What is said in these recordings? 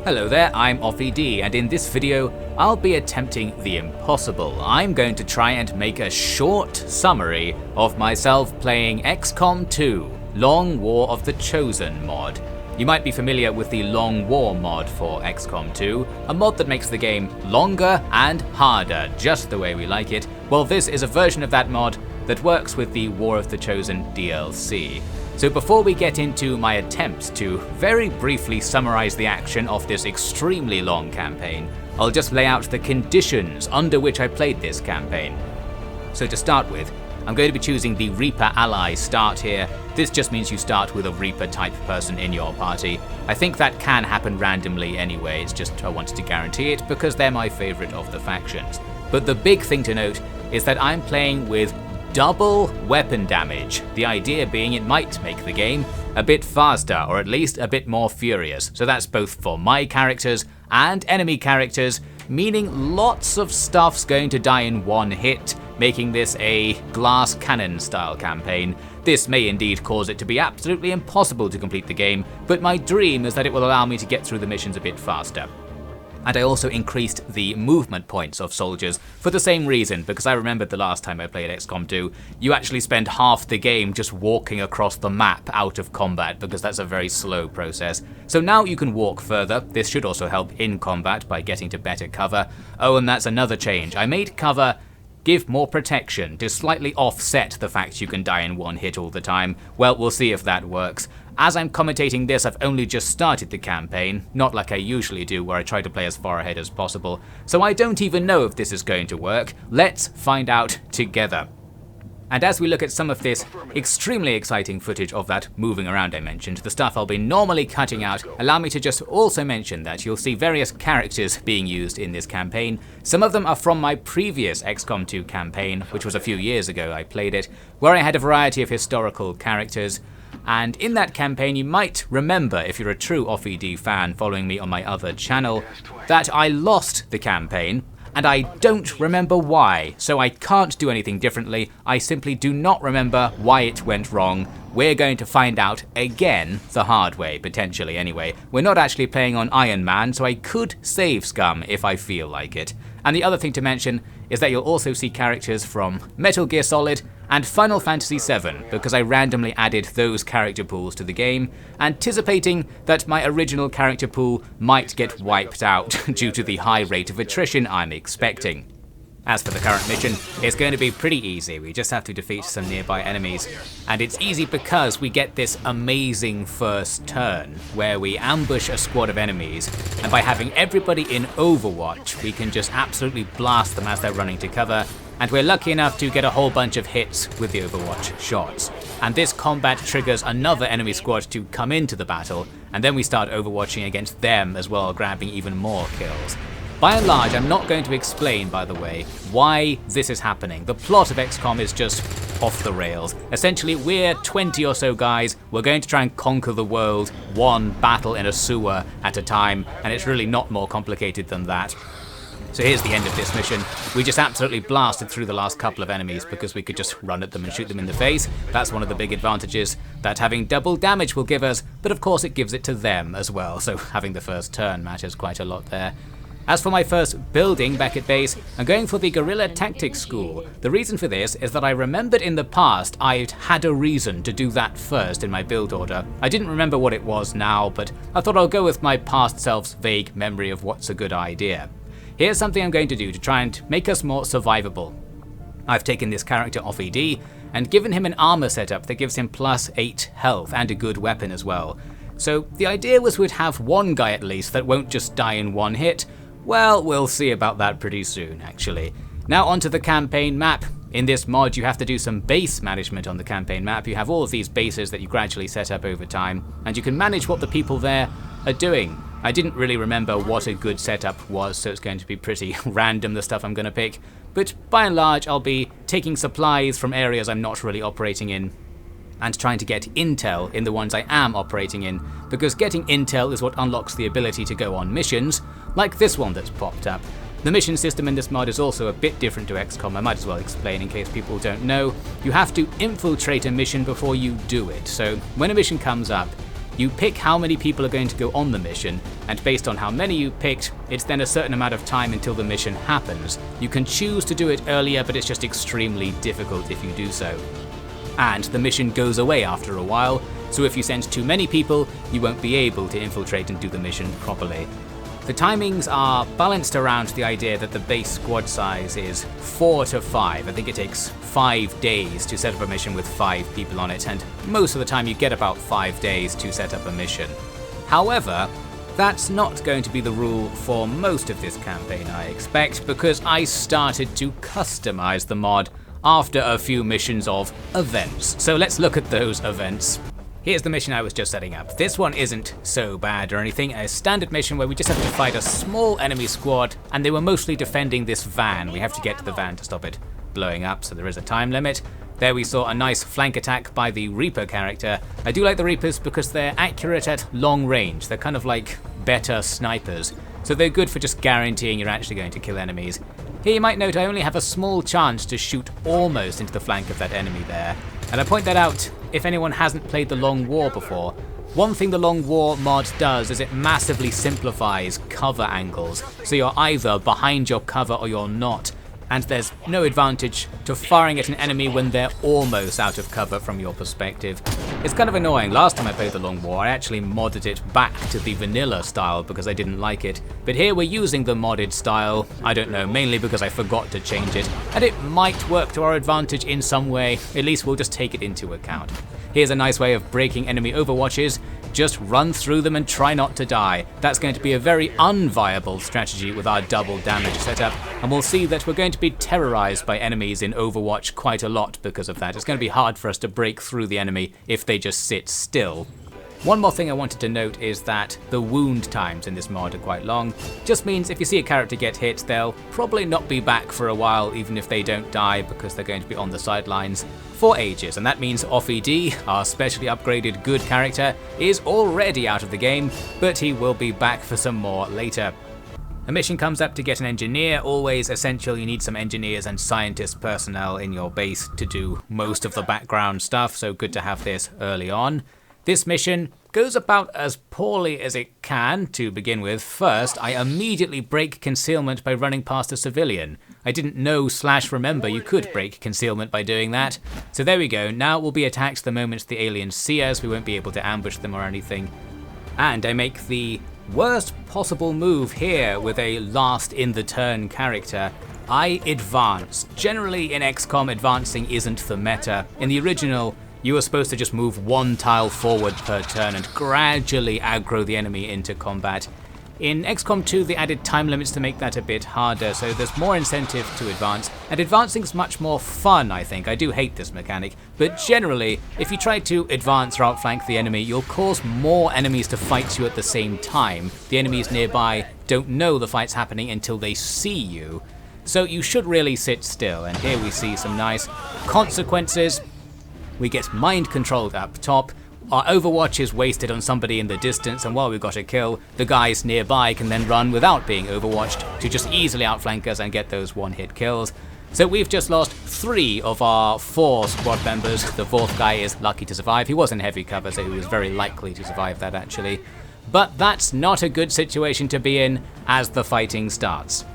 Hello there, I'm OffED, and in this video I'll be attempting the impossible. I'm going to try and make a short summary of myself playing XCOM 2 Long War of the Chosen mod. You might be familiar with the Long War mod for XCOM 2, a mod that makes the game longer and harder, just the way we like it. Well, this is a version of that mod that works with the War of the Chosen DLC. So before we get into my attempts to very briefly summarize the action of this extremely long campaign, I'll just lay out the conditions under which I played this campaign. So to start with, I'm going to be choosing the Reaper ally start here. This just means you start with a Reaper type person in your party. I think that can happen randomly anyway, it's just I wanted to guarantee it because they're my favorite of the factions. But the big thing to note is that I'm playing with double weapon damage, the idea being it might make the game a bit faster or at least a bit more furious. So that's both for my characters and enemy characters, meaning lots of stuff's going to die in one hit, making this a glass cannon style campaign. This may indeed cause it to be absolutely impossible to complete the game, but my dream is that it will allow me to get through the missions a bit faster. And I also increased the movement points of soldiers for the same reason, because I remembered the last time I played XCOM 2, you actually spend half the game just walking across the map out of combat, because that's a very slow process. So now you can walk further. This should also help in combat by getting to better cover. Oh, and that's another change. I made cover give more protection to slightly offset the fact you can die in one hit all the time. Well, we'll see if that works. As I'm commentating this, I've only just started the campaign, not like I usually do where I try to play as far ahead as possible, so I don't even know if this is going to work. Let's find out together. And as we look at some of this extremely exciting footage of that moving around I mentioned, the stuff I'll be normally cutting out, allow me to just also mention that you'll see various characters being used in this campaign. Some of them are from my previous XCOM 2 campaign, which was a few years ago I played it, where I had a variety of historical characters. And in that campaign you might remember, if you're a true OffED fan following me on my other channel, that I lost the campaign, and I don't remember why, so I can't do anything differently. I simply do not remember why it went wrong. We're going to find out again the hard way, potentially anyway. We're not actually playing on Iron Man, so I could save scum if I feel like it. And the other thing to mention is that you'll also see characters from Metal Gear Solid and Final Fantasy VII, because I randomly added those character pools to the game, anticipating that my original character pool might get wiped out due to the high rate of attrition I'm expecting. As for the current mission, it's going to be pretty easy. We just have to defeat some nearby enemies. And it's easy because we get this amazing first turn, where we ambush a squad of enemies, and by having everybody in Overwatch, we can just absolutely blast them as they're running to cover, and we're lucky enough to get a whole bunch of hits with the Overwatch shots. And this combat triggers another enemy squad to come into the battle, and then we start Overwatching against them as well, grabbing even more kills. By and large, I'm not going to explain, by the way, why this is happening. The plot of XCOM is just off the rails. Essentially, we're 20 or so guys, we're going to try and conquer the world, one battle in a sewer at a time, and it's really not more complicated than that. So here's the end of this mission. We just absolutely blasted through the last couple of enemies because we could just run at them and shoot them in the face. That's one of the big advantages that having double damage will give us, but of course it gives it to them as well, so having the first turn matters quite a lot there. As for my first building back at base, I'm going for the Guerrilla Tactics School. The reason for this is that I remembered in the past I'd had a reason to do that first in my build order. I didn't remember what it was now, but I thought I'll go with my past self's vague memory of what's a good idea. Here's something I'm going to do to try and make us more survivable. I've taken this character OffED and given him an armor setup that gives him +8 health and a good weapon as well. So the idea was we'd have one guy at least that won't just die in one hit. Well, we'll see about that pretty soon, actually. Now onto the campaign map. In this mod, you have to do some base management on the campaign map. You have all of these bases that you gradually set up over time, and you can manage what the people there are doing. I didn't really remember what a good setup was, so it's going to be pretty random, the stuff I'm going to pick. But by and large, I'll be taking supplies from areas I'm not really operating in, and trying to get intel in the ones I am operating in, because getting intel is what unlocks the ability to go on missions, like this one that's popped up. The mission system in this mod is also a bit different to XCOM. I might as well explain in case people don't know. You have to infiltrate a mission before you do it, so when a mission comes up, You pick how many people are going to go on the mission, and based on how many you picked, it's then a certain amount of time until the mission happens. You can choose to do it earlier, but it's just extremely difficult if you do so. And the mission goes away after a while, so if you send too many people, you won't be able to infiltrate and do the mission properly. The timings are balanced around the idea that the base squad size is 4 to 5. I think it takes 5 days to set up a mission with 5 people on it, and most of the time you get about 5 days to set up a mission. However, that's not going to be the rule for most of this campaign, I expect, because I started to customize the mod after a few missions of events. So let's look at those events. Here's the mission I was just setting up. This one isn't so bad or anything, a standard mission where we just have to fight a small enemy squad, and they were mostly defending this van. We have to get to the van to stop it blowing up, so there is a time limit. There we saw a nice flank attack by the Reaper character. I do like the Reapers because they're accurate at long range. They're kind of like better snipers, so they're good for just guaranteeing you're actually going to kill enemies. Here you might note I only have a small chance to shoot almost into the flank of that enemy there. And I point that out if anyone hasn't played the Long War before. One thing the Long War mod does is it massively simplifies cover angles, so you're either behind your cover or you're not, and there's no advantage to firing at an enemy when they're almost out of cover from your perspective. It's kind of annoying. Last time I played the Long War, I actually modded it back to the vanilla style because I didn't like it. But here we're using the modded style, I don't know, mainly because I forgot to change it, and it might work to our advantage in some way. At least we'll just take it into account. Here's a nice way of breaking enemy overwatches. Just run through them and try not to die. That's going to be a very unviable strategy with our double damage setup, and we'll see that we're going to be terrorized by enemies in Overwatch quite a lot because of that. It's going to be hard for us to break through the enemy if they just sit still. One more thing I wanted to note is that the wound times in this mod are quite long. Just means if you see a character get hit, they'll probably not be back for a while, even if they don't die, because they're going to be on the sidelines for ages. And that means Offie, our specially upgraded good character, is already out of the game, but he will be back for some more later. A mission comes up to get an engineer, always essential. You need some engineers and scientist personnel in your base to do most of the background stuff, so good to have this early on. This mission goes about as poorly as it can to begin with. First, I immediately break concealment by running past a civilian. I didn't know / remember you could break concealment by doing that. So there we go, now we'll be attacked the moment the aliens see us. We won't be able to ambush them or anything. And I make the worst possible move here with a last in the turn character. I advance. Generally in XCOM, advancing isn't the meta. In the original, you were supposed to just move one tile forward per turn and gradually aggro the enemy into combat. In XCOM 2 they added time limits to make that a bit harder, so there's more incentive to advance, and advancing's much more fun, I think. I do hate this mechanic, but generally, if you try to advance or outflank the enemy, you'll cause more enemies to fight you at the same time. The enemies nearby don't know the fight's happening until they see you, so you should really sit still, and here we see some nice consequences. We get mind controlled up top, our overwatch is wasted on somebody in the distance, and while we've got a kill, the guys nearby can then run without being overwatched to just easily outflank us and get those one-hit kills. So we've just lost 3 of our 4 squad members. The 4th guy is lucky to survive. He was in heavy cover, so he was very likely to survive that actually. But that's not a good situation to be in as the fighting starts.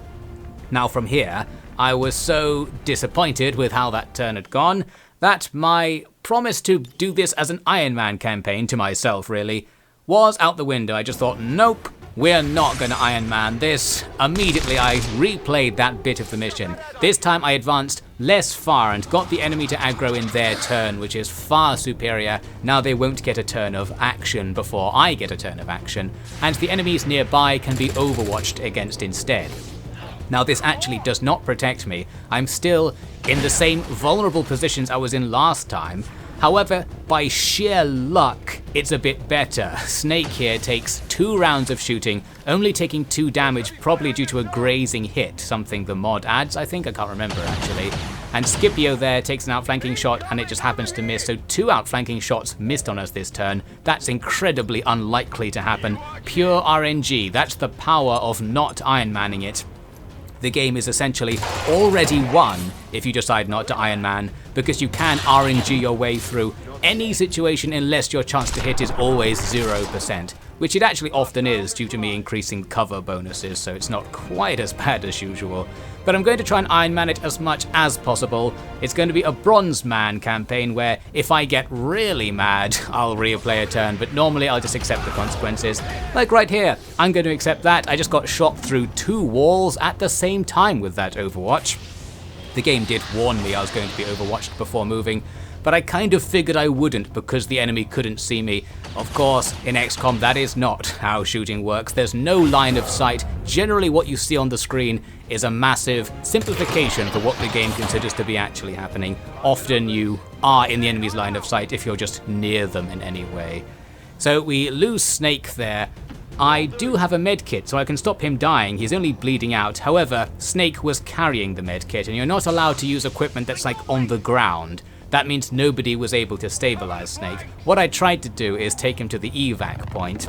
Now from here, I was so disappointed with how that turn had gone that my promise to do this as an Iron Man campaign, to myself really, was out the window. I just thought, nope, we're not going to Iron Man this. Immediately I replayed that bit of the mission. This time I advanced less far and got the enemy to aggro in their turn, which is far superior. Now they won't get a turn of action before I get a turn of action, and the enemies nearby can be overwatched against instead. Now this actually does not protect me. I'm still in the same vulnerable positions I was in last time. However, by sheer luck, it's a bit better. Snake here takes 2 rounds of shooting, only taking 2 damage, probably due to a grazing hit, something the mod adds, I think. I can't remember actually. And Scipio there takes an outflanking shot and it just happens to miss, so 2 outflanking shots missed on us this turn. That's incredibly unlikely to happen. Pure RNG, that's the power of not Iron Manning it. The game is essentially already won if you decide not to Iron Man, because you can RNG your way through any situation unless your chance to hit is always 0%, which it actually often is due to me increasing cover bonuses, so it's not quite as bad as usual. But I'm going to try and Iron Man it as much as possible. It's going to be a Bronze Man campaign where if I get really mad, I'll replay a turn, but normally I'll just accept the consequences. Like right here, I'm going to accept that. I just got shot through 2 walls at the same time with that Overwatch. The game did warn me I was going to be overwatched before moving, but I kind of figured I wouldn't because the enemy couldn't see me. Of course, in XCOM that is not how shooting works. There's no line of sight. Generally what you see on the screen is a massive simplification for what the game considers to be actually happening. Often you are in the enemy's line of sight if you're just near them in any way. So we lose Snake there. I do have a medkit, so I can stop him dying. He's only bleeding out. However, Snake was carrying the medkit, and you're not allowed to use equipment that's like on the ground. That means nobody was able to stabilize Snake. What I tried to do is take him to the evac point.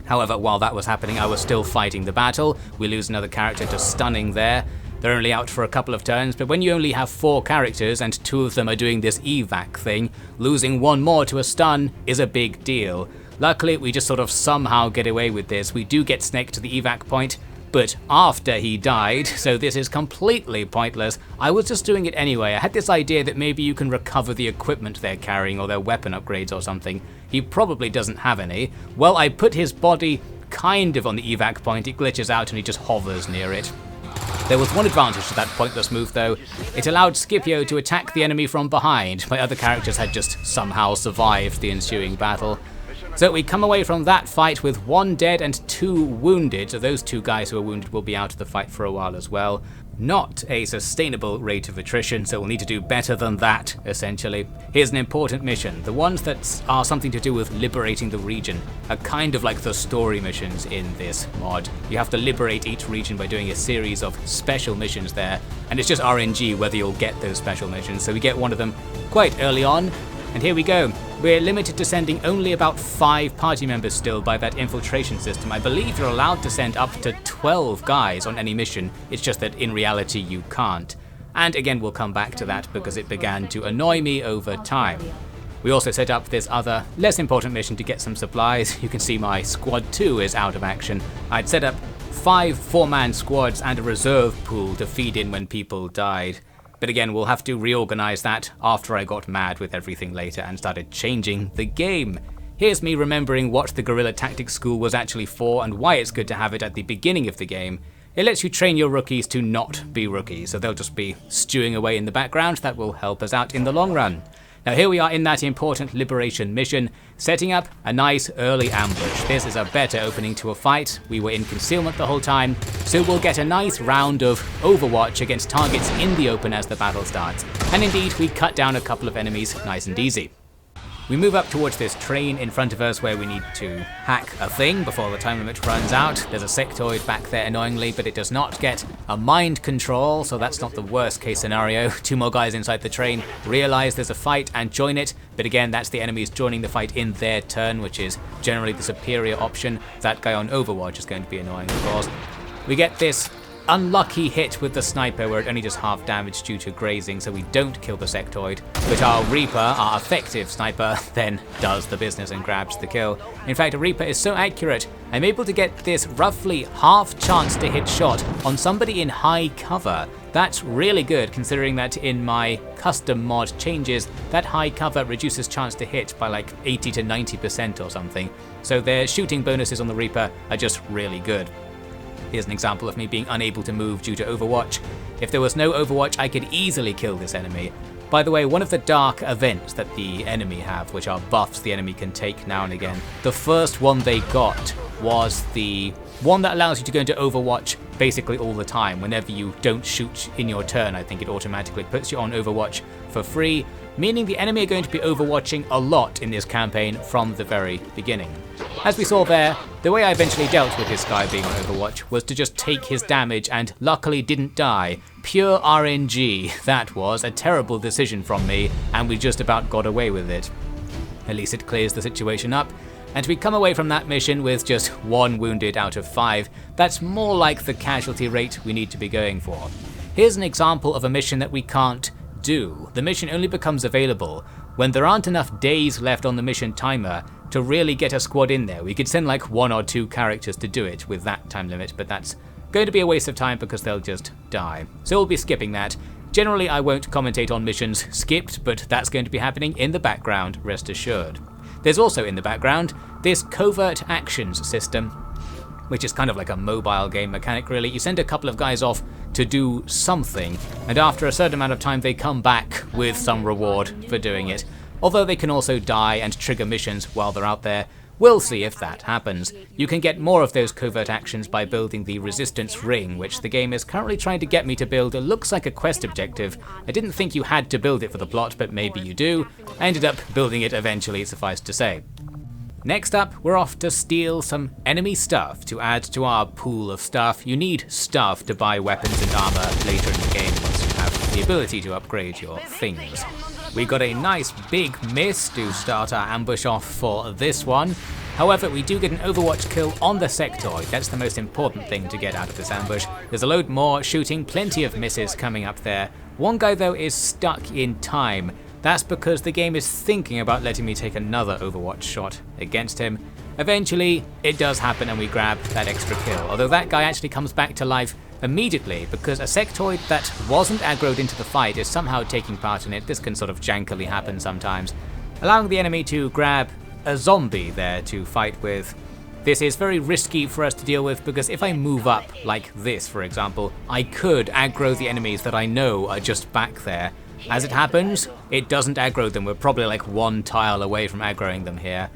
However, while that was happening, I was still fighting the battle. We lose another character to stunning there. They're only out for a couple of turns, but when you only have 4 characters and 2 of them are doing this evac thing, losing 1 more to a stun is a big deal. Luckily, we just sort of somehow get away with this. We do get Snake to the evac point, but after he died, so this is completely pointless. I was just doing it anyway. I had this idea that maybe you can recover the equipment they're carrying or their weapon upgrades or something. He probably doesn't have any. Well, I put his body kind of on the evac point. It glitches out and he just hovers near it. There was one advantage to that pointless move though. It allowed Scipio to attack the enemy from behind. My other characters had just somehow survived the ensuing battle. So we come away from that fight with 1 dead and 2 wounded, so those 2 guys who are wounded will be out of the fight for a while as well. Not a sustainable rate of attrition, so we'll need to do better than that, essentially. Here's an important mission. The ones that are something to do with liberating the region are kind of like the story missions in this mod. You have to liberate each region by doing a series of special missions there, and it's just RNG whether you'll get those special missions, so we get one of them quite early on. And here we go. We're limited to sending only about 5 party members still by that infiltration system. I believe you're allowed to send up to 12 guys on any mission. It's just that in reality you can't. And again, we'll come back to that because it began to annoy me over time. We also set up this other, less important mission to get some supplies. You can see my squad 2 is out of action. I'd set up 5 4-man squads and a reserve pool to feed in when people died. But again, we'll have to reorganize that after I got mad with everything later and started changing the game. Here's me remembering what the Guerrilla Tactics School was actually for and why it's good to have it at the beginning of the game. It lets you train your rookies to not be rookies, so they'll just be stewing away in the background. That will help us out in the long run. Now here we are in that important liberation mission, setting up a nice early ambush. This is a better opening to a fight. We were in concealment the whole time, so we'll get a nice round of Overwatch against targets in the open as the battle starts. And indeed, we cut down a couple of enemies nice and easy. We move up towards this train in front of us where we need to hack a thing before the time limit runs out. There's a sectoid back there annoyingly, but it does not get a mind control, so that's not the worst case scenario. 2 more guys inside the train realize there's a fight and join it, but again that's the enemies joining the fight in their turn, which is generally the superior option. That guy on Overwatch is going to be annoying, of course. We get this unlucky hit with the sniper where it only does half damage due to grazing, so we don't kill the sectoid, but our Reaper, our effective sniper, then does the business and grabs the kill. In fact, a Reaper is so accurate, I'm able to get this roughly half chance to hit shot on somebody in high cover. That's really good considering that in my custom mod changes, that high cover reduces chance to hit by like 80 to 90% or something, so their shooting bonuses on the Reaper are just really good. Here's an example of me being unable to move due to Overwatch. If there was no Overwatch, I could easily kill this enemy. By the way, one of the dark events that the enemy have, which are buffs the enemy can take now and again, the first one they got was the one that allows you to go into Overwatch basically all the time. Whenever you don't shoot in your turn, I think it automatically puts you on Overwatch for free, meaning the enemy are going to be overwatching a lot in this campaign from the very beginning. As we saw there, the way I eventually dealt with this guy being on Overwatch was to just take his damage and luckily didn't die. Pure RNG. That was a terrible decision from me, and we just about got away with it. At least it clears the situation up, and we come away from that mission with just 1 wounded out of 5. That's more like the casualty rate we need to be going for. Here's an example of a mission that we can't do. The mission only becomes available when there aren't enough days left on the mission timer to really get a squad in there. We could send like 1 or 2 characters to do it with that time limit, but that's going to be a waste of time because they'll just die. So we'll be skipping that. Generally, I won't commentate on missions skipped, but that's going to be happening in the background, rest assured. There's also in the background this covert actions system, which is kind of like a mobile game mechanic really. You send a couple of guys off to do something, and after a certain amount of time they come back with some reward for doing it. Although they can also die and trigger missions while they're out there. We'll see if that happens. You can get more of those covert actions by building the resistance ring, which the game is currently trying to get me to build. It looks like a quest objective. I didn't think you had to build it for the plot, but maybe you do. I ended up building it eventually, suffice to say. Next up, we're off to steal some enemy stuff to add to our pool of stuff. You need stuff to buy weapons and armor later in the game once you have the ability to upgrade your things. We got a nice big miss to start our ambush off for this one. However, we do get an Overwatch kill on the sectoid. That's the most important thing to get out of this ambush. There's a load more shooting, plenty of misses coming up there. One guy though is stuck in time. That's because the game is thinking about letting me take another Overwatch shot against him. Eventually, it does happen and we grab that extra kill, although that guy actually comes back to life immediately because a sectoid that wasn't aggroed into the fight is somehow taking part in it. This can sort of jankily happen sometimes, allowing the enemy to grab a zombie there to fight with. This is very risky for us to deal with because if I move up like this, for example, I could aggro the enemies that I know are just back there. As it happens, it doesn't aggro them. We're probably like 1 tile away from aggroing them here.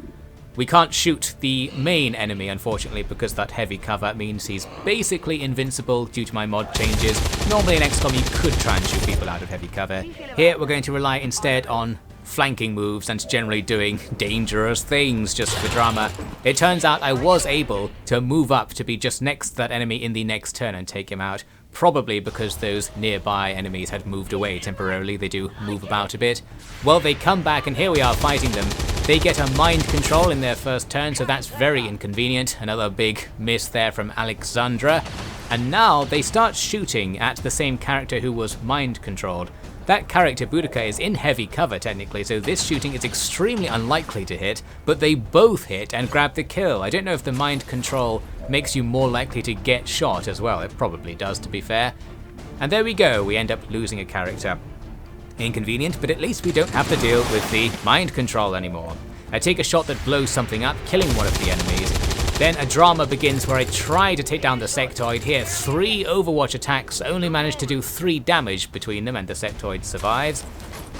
We can't shoot the main enemy, unfortunately, because that heavy cover means he's basically invincible due to my mod changes. Normally in XCOM you could try and shoot people out of heavy cover. Here we're going to rely instead on flanking moves and generally doing dangerous things just for drama. It turns out I was able to move up to be just next to that enemy in the next turn and take him out. Probably because those nearby enemies had moved away temporarily. They do move about a bit. Well, they come back and here we are fighting them. They get a mind control in their first turn, so that's very inconvenient. Another big miss there from Alexandra. And now they start shooting at the same character who was mind controlled. That character, Boudica, is in heavy cover technically, so this shooting is extremely unlikely to hit, but they both hit and grab the kill. I don't know if the mind control makes you more likely to get shot as well. It probably does, to be fair. And there we go, we end up losing a character. Inconvenient, but at least we don't have to deal with the mind control anymore. I take a shot that blows something up, killing one of the enemies. Then a drama begins where I try to take down the sectoid. Here, 3 Overwatch attacks, only managed to do 3 damage between them and the sectoid survives.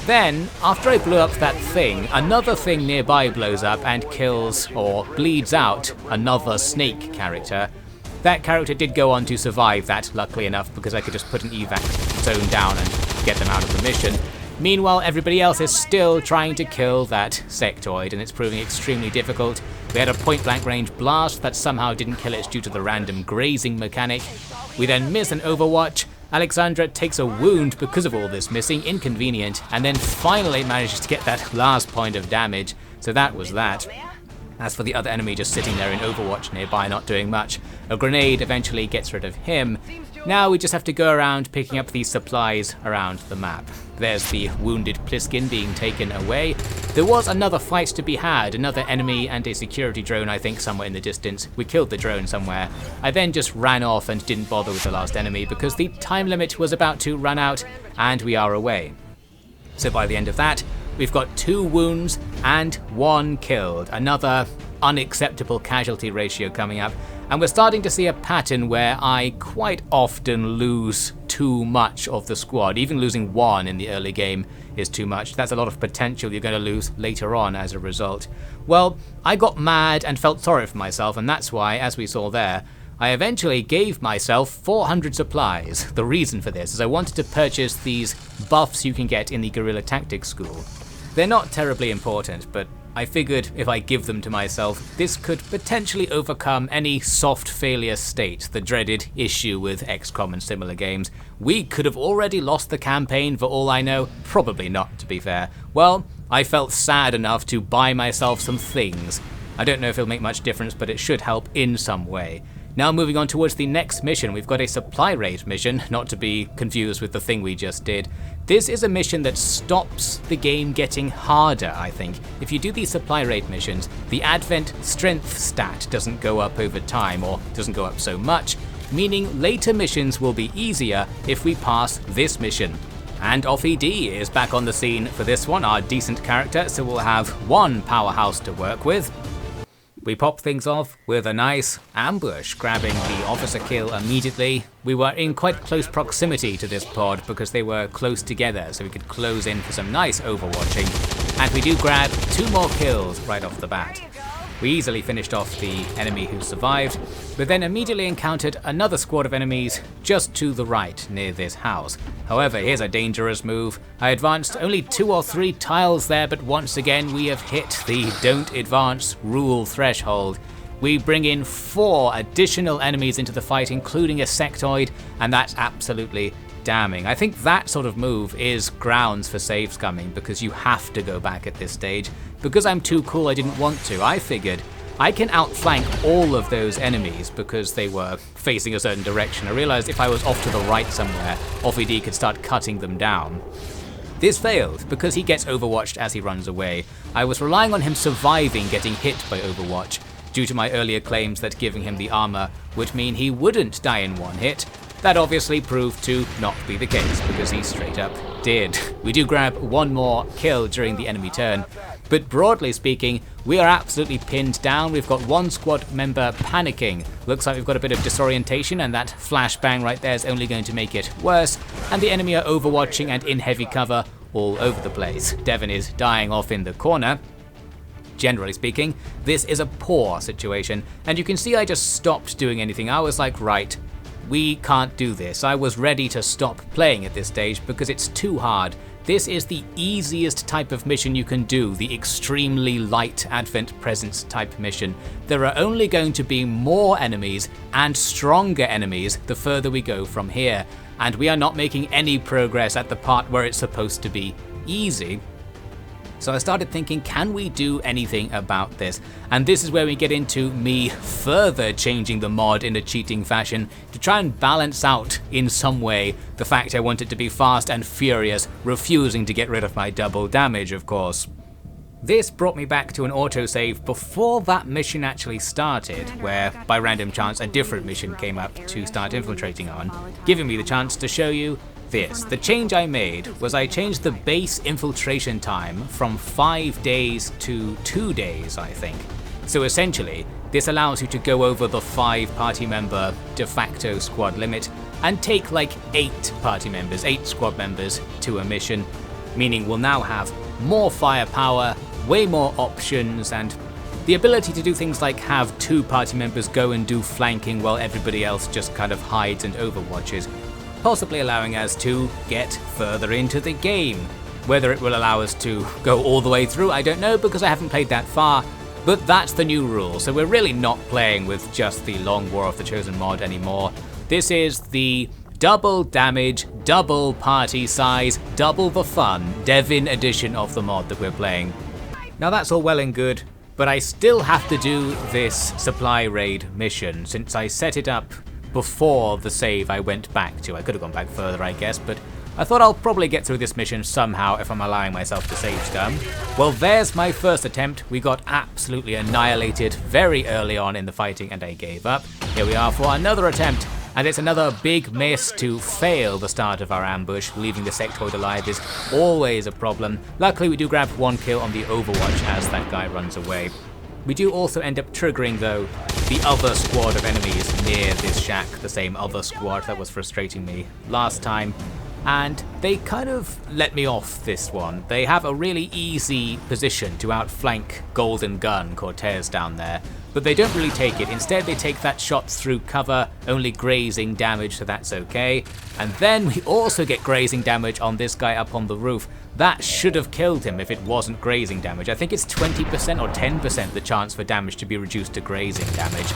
Then, after I blew up that thing, another thing nearby blows up and kills, or bleeds out, another snake character. That character did go on to survive that, luckily enough, because I could just put an evac zone down and get them out of the mission. Meanwhile, everybody else is still trying to kill that sectoid, and it's proving extremely difficult. We had a point-blank range blast that somehow didn't kill it due to the random grazing mechanic. We then miss an Overwatch. Alexandra takes a wound because of all this missing, inconvenient, and then finally manages to get that last point of damage, so that was that. As for the other enemy just sitting there in Overwatch nearby not doing much, a grenade eventually gets rid of him. Now we just have to go around picking up these supplies around the map. There's the wounded Pliskin being taken away. There was another fight to be had, another enemy and a security drone I think somewhere in the distance. We killed the drone somewhere. I then just ran off and didn't bother with the last enemy because the time limit was about to run out and we are away. So by the end of that, we've got 2 wounds and 1 killed. Another unacceptable casualty ratio coming up. And we're starting to see a pattern where I quite often lose too much of the squad. Even losing 1 in the early game is too much. That's a lot of potential you're going to lose later on as a result. Well, I got mad and felt sorry for myself, and that's why, as we saw there, I eventually gave myself 400 supplies. The reason for this is I wanted to purchase these buffs you can get in the Guerrilla Tactics School. They're not terribly important, but I figured if I give them to myself, this could potentially overcome any soft failure state, the dreaded issue with XCOM and similar games. We could have already lost the campaign for all I know. Probably not, to be fair. Well, I felt sad enough to buy myself some things. I don't know if it'll make much difference, but it should help in some way. Now moving on towards the next mission, we've got a supply raid mission, not to be confused with the thing we just did. This is a mission that stops the game getting harder, I think. If you do these supply raid missions, the Advent strength stat doesn't go up over time, or doesn't go up so much, meaning later missions will be easier if we pass this mission. And Offie D is back on the scene for this one, our decent character, so we'll have one powerhouse to work with. We pop things off with a nice ambush, grabbing the officer kill immediately. We were in quite close proximity to this pod because they were close together, so we could close in for some nice overwatching. And we do grab 2 more kills right off the bat. We easily finished off the enemy who survived, but then immediately encountered another squad of enemies just to the right near this house. However, here's a dangerous move. I advanced only 2 or 3 tiles there, but once again we have hit the don't advance rule threshold. We bring in 4 additional enemies into the fight, including a sectoid, and that's absolutely damning. I think that sort of move is grounds for save scumming, because you have to go back at this stage. Because I'm too cool, I didn't want to. I figured I can outflank all of those enemies because they were facing a certain direction. I realized if I was off to the right somewhere, Offie D could start cutting them down. This failed because he gets overwatched as he runs away. I was relying on him surviving getting hit by Overwatch, due to my earlier claims that giving him the armor would mean he wouldn't die in one hit. That obviously proved to not be the case, because he straight up did. We do grab 1 more kill during the enemy turn, but broadly speaking, we are absolutely pinned down. We've got 1 squad member panicking. Looks like we've got a bit of disorientation, and that flashbang right there is only going to make it worse, and the enemy are overwatching and in heavy cover all over the place. Devon is dying off in the corner. Generally speaking, this is a poor situation, and you can see I just stopped doing anything. I was like, right, we can't do this. I was ready to stop playing at this stage because it's too hard. This is the easiest type of mission you can do, the extremely light Advent Presence type mission. There are only going to be more enemies and stronger enemies the further we go from here, and we are not making any progress at the part where it's supposed to be easy. So I started thinking, can we do anything about this? And this is where we get into me further changing the mod in a cheating fashion to try and balance out in some way the fact I want it to be fast and furious, refusing to get rid of my double damage, of course. This brought me back to an autosave before that mission actually started, where by random chance a different mission came up to start infiltrating on, giving me the chance to show you this. The change I made was I changed the base infiltration time from 5 days to 2 days, I think. So essentially, this allows you to go over the 5 party member de facto squad limit and take like 8 party members, 8 squad members to a mission, meaning we'll now have more firepower, way more options, and the ability to do things like have 2 party members go and do flanking while everybody else just kind of hides and overwatches, possibly allowing us to get further into the game. Whether it will allow us to go all the way through, I don't know, because I haven't played that far, but that's the new rule, so we're really not playing with just the Long War of the Chosen mod anymore. This is the double damage, double party size, double the fun Devin edition of the mod that we're playing. Now that's all well and good, but I still have to do this supply raid mission since I set it up before the save I went back to. I could have gone back further, I guess, but I thought I'll probably get through this mission somehow if I'm allowing myself to save scum. Well, there's my first attempt. We got absolutely annihilated very early on in the fighting and I gave up. Here we are for another attempt, and it's another big miss to fail the start of our ambush. Leaving the sectoid alive is always a problem. Luckily we do grab 1 kill on the Overwatch as that guy runs away. We do also end up triggering, though, the other squad of enemies near this shack, the same other squad that was frustrating me last time, and they kind of let me off this one. They have a really easy position to outflank Golden Gun Cortez down there, but they don't really take it. Instead they take that shot through cover, only grazing damage, so that's okay. And then we also get grazing damage on this guy up on the roof. That should have killed him if it wasn't grazing damage. I think it's 20% or 10% the chance for damage to be reduced to grazing damage.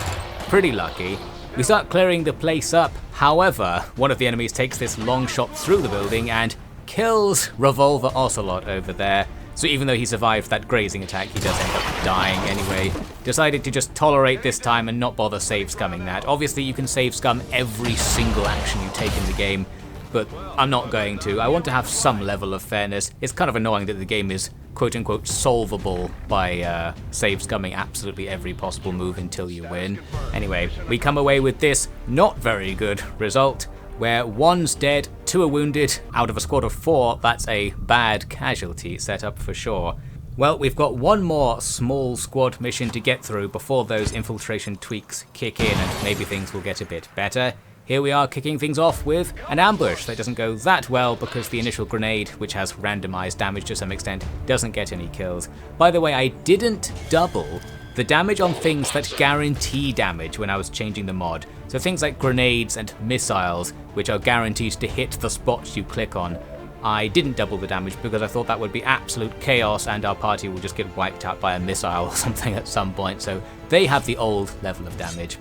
Pretty lucky. We start clearing the place up. However, one of the enemies takes this long shot through the building and kills Revolver Ocelot over there. So even though he survived that grazing attack, he does end up dying anyway. Decided to just tolerate this time and not bother save scumming that. Obviously you can save scum every single action you take in the game, but I'm not going to. I want to have some level of fairness. It's kind of annoying that the game is quote-unquote solvable by save scumming absolutely every possible move until you win. Anyway, we come away with this not very good result, where 1's dead, 2 are wounded. Out of a squad of 4, that's a bad casualty setup for sure. Well, we've got one more small squad mission to get through before those infiltration tweaks kick in and maybe things will get a bit better. Here we are kicking things off with an ambush that doesn't go that well because the initial grenade, which has randomized damage to some extent, doesn't get any kills. By the way, I didn't double the damage on things that guarantee damage when I was changing the mod. So things like grenades and missiles, which are guaranteed to hit the spots you click on. I didn't double the damage because I thought that would be absolute chaos and our party will just get wiped out by a missile or something at some point, so they have the old level of damage.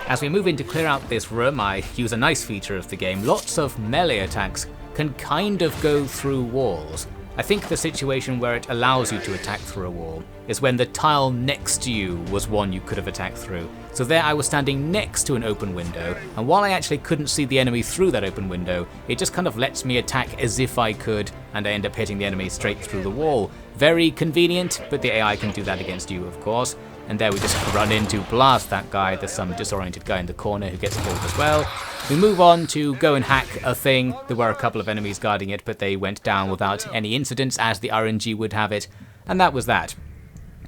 As we move in to clear out this room, I use a nice feature of the game. Lots of melee attacks can kind of go through walls. I think the situation where it allows you to attack through a wall is when the tile next to you was one you could have attacked through. So there I was standing next to an open window, and while I actually couldn't see the enemy through that open window, it just kind of lets me attack as if I could, and I end up hitting the enemy straight through the wall. Very convenient, but the AI can do that against you, of course. And there we just run in to blast that guy. There's some disoriented guy in the corner who gets killed as well. We move on to go and hack a thing. There were a couple of enemies guarding it, but they went down without any incidents, as the RNG would have it. And that was that.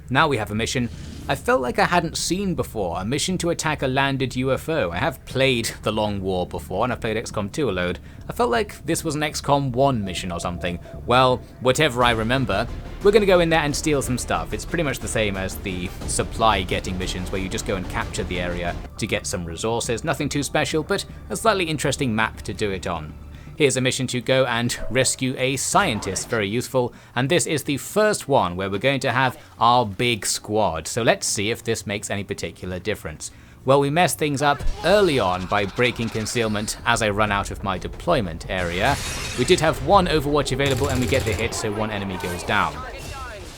Now we have a mission I felt like I hadn't seen before, a mission to attack a landed UFO. I have played The Long War before, and I've played XCOM 2 a load. I felt like this was an XCOM 1 mission or something. Well, whatever I remember, we're going to go in there and steal some stuff. It's pretty much the same as the supply getting missions, where you just go and capture the area to get some resources. Nothing too special, but a slightly interesting map to do it on. Here's a mission to go and rescue a scientist, very useful, and this is the first one where we're going to have our big squad, so let's see if this makes any particular difference. Well, we messed things up early on by breaking concealment as I run out of my deployment area. We did have one Overwatch available and we get the hit, so one enemy goes down.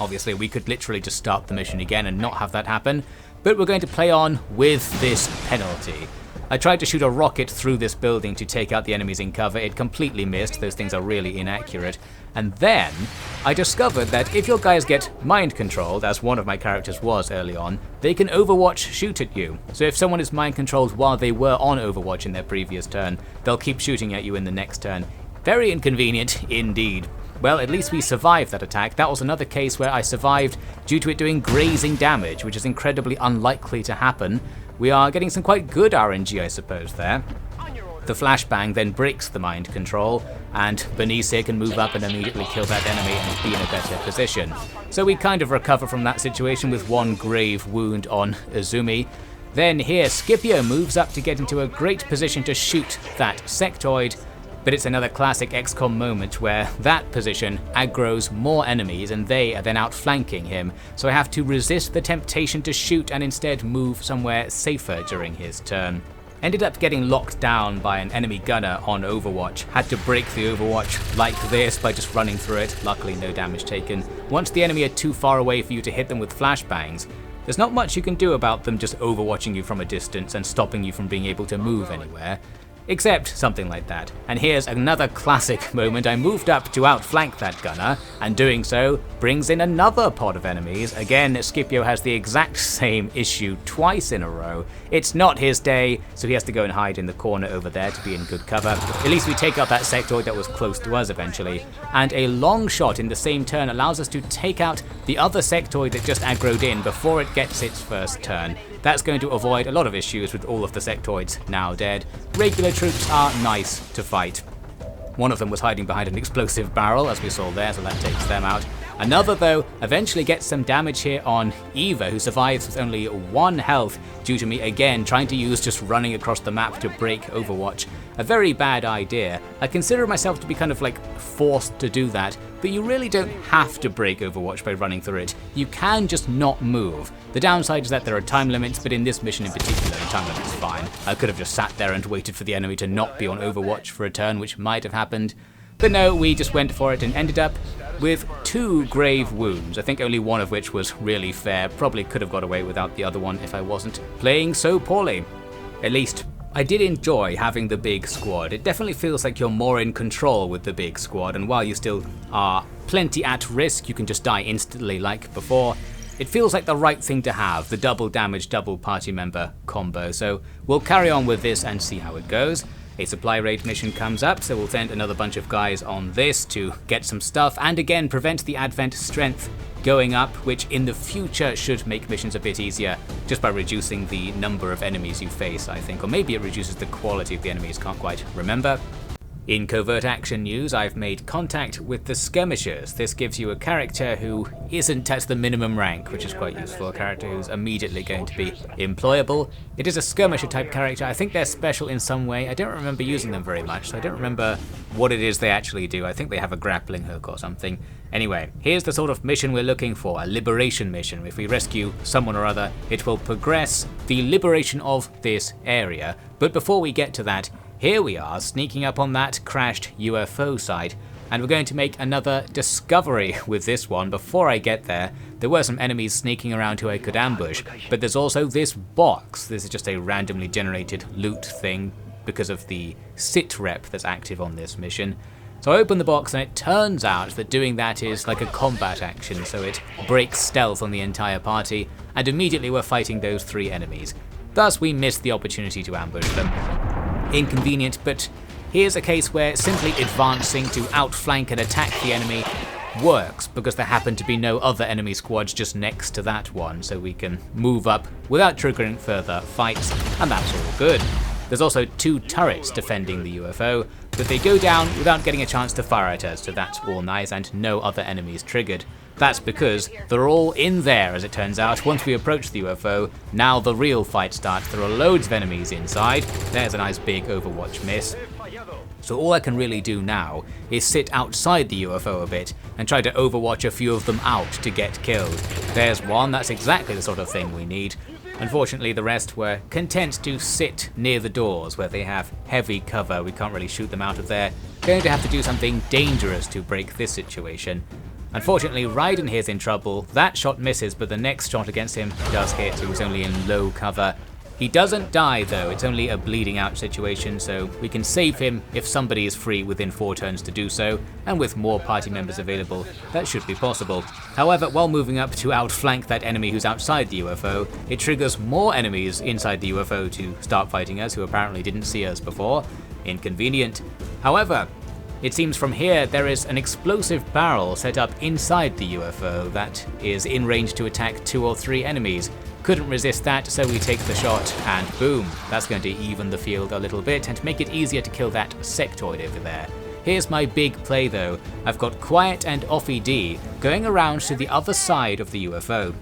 Obviously we could literally just start the mission again and not have that happen, but we're going to play on with this penalty. I tried to shoot a rocket through this building to take out the enemies in cover. It completely missed. Those things are really inaccurate. And then I discovered that if your guys get mind controlled, as one of my characters was early on, they can Overwatch shoot at you. So if someone is mind controlled while they were on Overwatch in their previous turn, they'll keep shooting at you in the next turn. Very inconvenient indeed. Well, at least we survived that attack. That was another case where I survived due to it doing grazing damage, which is incredibly unlikely to happen. We are getting some quite good RNG, I suppose, there. The flashbang then breaks the mind control, and Bernice here can move up and immediately kill that enemy and be in a better position. So we kind of recover from that situation with one grave wound on Izumi. Then here, Scipio moves up to get into a great position to shoot that sectoid, but it's another classic XCOM moment where that position aggroes more enemies and they are then outflanking him, so I have to resist the temptation to shoot and instead move somewhere safer during his turn. Ended up getting locked down by an enemy gunner on Overwatch. Had to break the Overwatch like this by just running through it. Luckily no damage taken. Once the enemy are too far away for you to hit them with flashbangs, there's not much you can do about them just overwatching you from a distance and stopping you from being able to move anywhere. Except something like that. And here's another classic moment. I moved up to outflank that gunner, and doing so brings in another pod of enemies. Again, Scipio has the exact same issue twice in a row. It's not his day, so he has to go and hide in the corner over there to be in good cover. At least we take out that sectoid that was close to us eventually. And a long shot in the same turn allows us to take out the other sectoid that just aggroed in before it gets its first turn. That's going to avoid a lot of issues with all of the sectoids now dead. Regular troops are nice to fight. One of them was hiding behind an explosive barrel, as we saw there, so that takes them out. Another, though, eventually gets some damage here on Eva, who survives with only 1 health due to me again trying to use just running across the map to break Overwatch. A very bad idea. I consider myself to be kind of like forced to do that, but you really don't have to break Overwatch by running through it. You can just not move. The downside is that there are time limits, but in this mission in particular, the time limit is fine. I could have just sat there and waited for the enemy to not be on Overwatch for a turn, which might have happened. But no, we just went for it and ended up with 2 grave wounds. I think only one of which was really fair. Probably could have got away without the other one if I wasn't playing so poorly. At least, I did enjoy having the big squad. It definitely feels like you're more in control with the big squad, and while you still are plenty at risk, you can just die instantly like before. It feels like the right thing to have, the double damage, double party member combo. So we'll carry on with this and see how it goes. A supply raid mission comes up, so we'll send another bunch of guys on this to get some stuff and again prevent the advent strength going up, which in the future should make missions a bit easier just by reducing the number of enemies you face, I think. Or maybe it reduces the quality of the enemies, can't quite remember. In covert action news, I've made contact with the Skirmishers. This gives you a character who isn't at the minimum rank, which is quite useful, a character who's immediately going to be employable. It is a Skirmisher type character. I think they're special in some way. I don't remember using them very much, so I don't remember what it is they actually do. I think they have a grappling hook or something. Anyway, here's the sort of mission we're looking for, a liberation mission. If we rescue someone or other, it will progress the liberation of this area. But before we get to that, here we are, sneaking up on that crashed UFO site, and we're going to make another discovery with this one. Before I get there, there were some enemies sneaking around who I could ambush, but there's also this box. This is just a randomly generated loot thing because of the sit rep that's active on this mission. So I open the box and it turns out that doing that is like a combat action, so it breaks stealth on the entire party, and immediately we're fighting those 3 enemies. Thus we missed the opportunity to ambush them. Inconvenient, but here's a case where simply advancing to outflank and attack the enemy works, because there happen to be no other enemy squads just next to that one, so we can move up without triggering further fights, and that's all good. There's also 2 turrets defending the UFO, but they go down without getting a chance to fire at us, so that's all nice, and no other enemies triggered. That's because they're all in there, as it turns out. Once we approach the UFO, now the real fight starts. There are loads of enemies inside. There's a nice big Overwatch miss. So all I can really do now is sit outside the UFO a bit and try to Overwatch a few of them out to get killed. There's one, that's exactly the sort of thing we need. Unfortunately, the rest were content to sit near the doors where they have heavy cover. We can't really shoot them out of there. Going to have to do something dangerous to break this situation. Unfortunately, Raiden here's in trouble. That shot misses, but the next shot against him does hit. He was only in low cover. He doesn't die though, it's only a bleeding out situation, so we can save him if somebody is free within 4 turns to do so, and with more party members available, that should be possible. However, while moving up to outflank that enemy who's outside the UFO, it triggers more enemies inside the UFO to start fighting us, who apparently didn't see us before. Inconvenient. However, it seems from here there is an explosive barrel set up inside the UFO that is in range to attack 2 or 3 enemies. Couldn't resist that, so we take the shot, and boom, that's going to even the field a little bit and make it easier to kill that sectoid over there. Here's my big play though. I've got Quiet and Offie D going around to the other side of the UFO.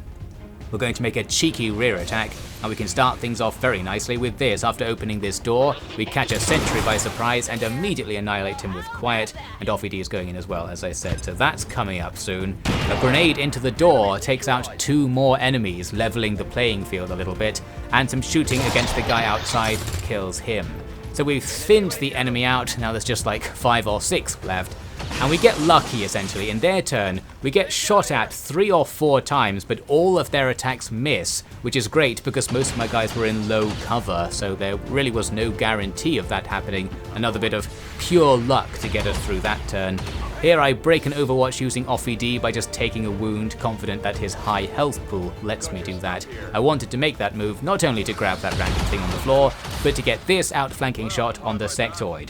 We're going to make a cheeky rear attack, and we can start things off very nicely with this. After opening this door, we catch a sentry by surprise and immediately annihilate him with Quiet, and Offie D is going in as well, as I said, so that's coming up soon. A grenade into the door takes out 2 more enemies, leveling the playing field a little bit, and some shooting against the guy outside kills him. So we've thinned the enemy out, now there's just like 5 or 6 left. And we get lucky essentially. In their turn, we get shot at 3 or 4 times, but all of their attacks miss, which is great because most of my guys were in low cover, so there really was no guarantee of that happening. Another bit of pure luck to get us through that turn. Here I break an Overwatch using Offie D by just taking a wound, confident that his high health pool lets me do that. I wanted to make that move not only to grab that random thing on the floor, but to get this outflanking shot on the sectoid.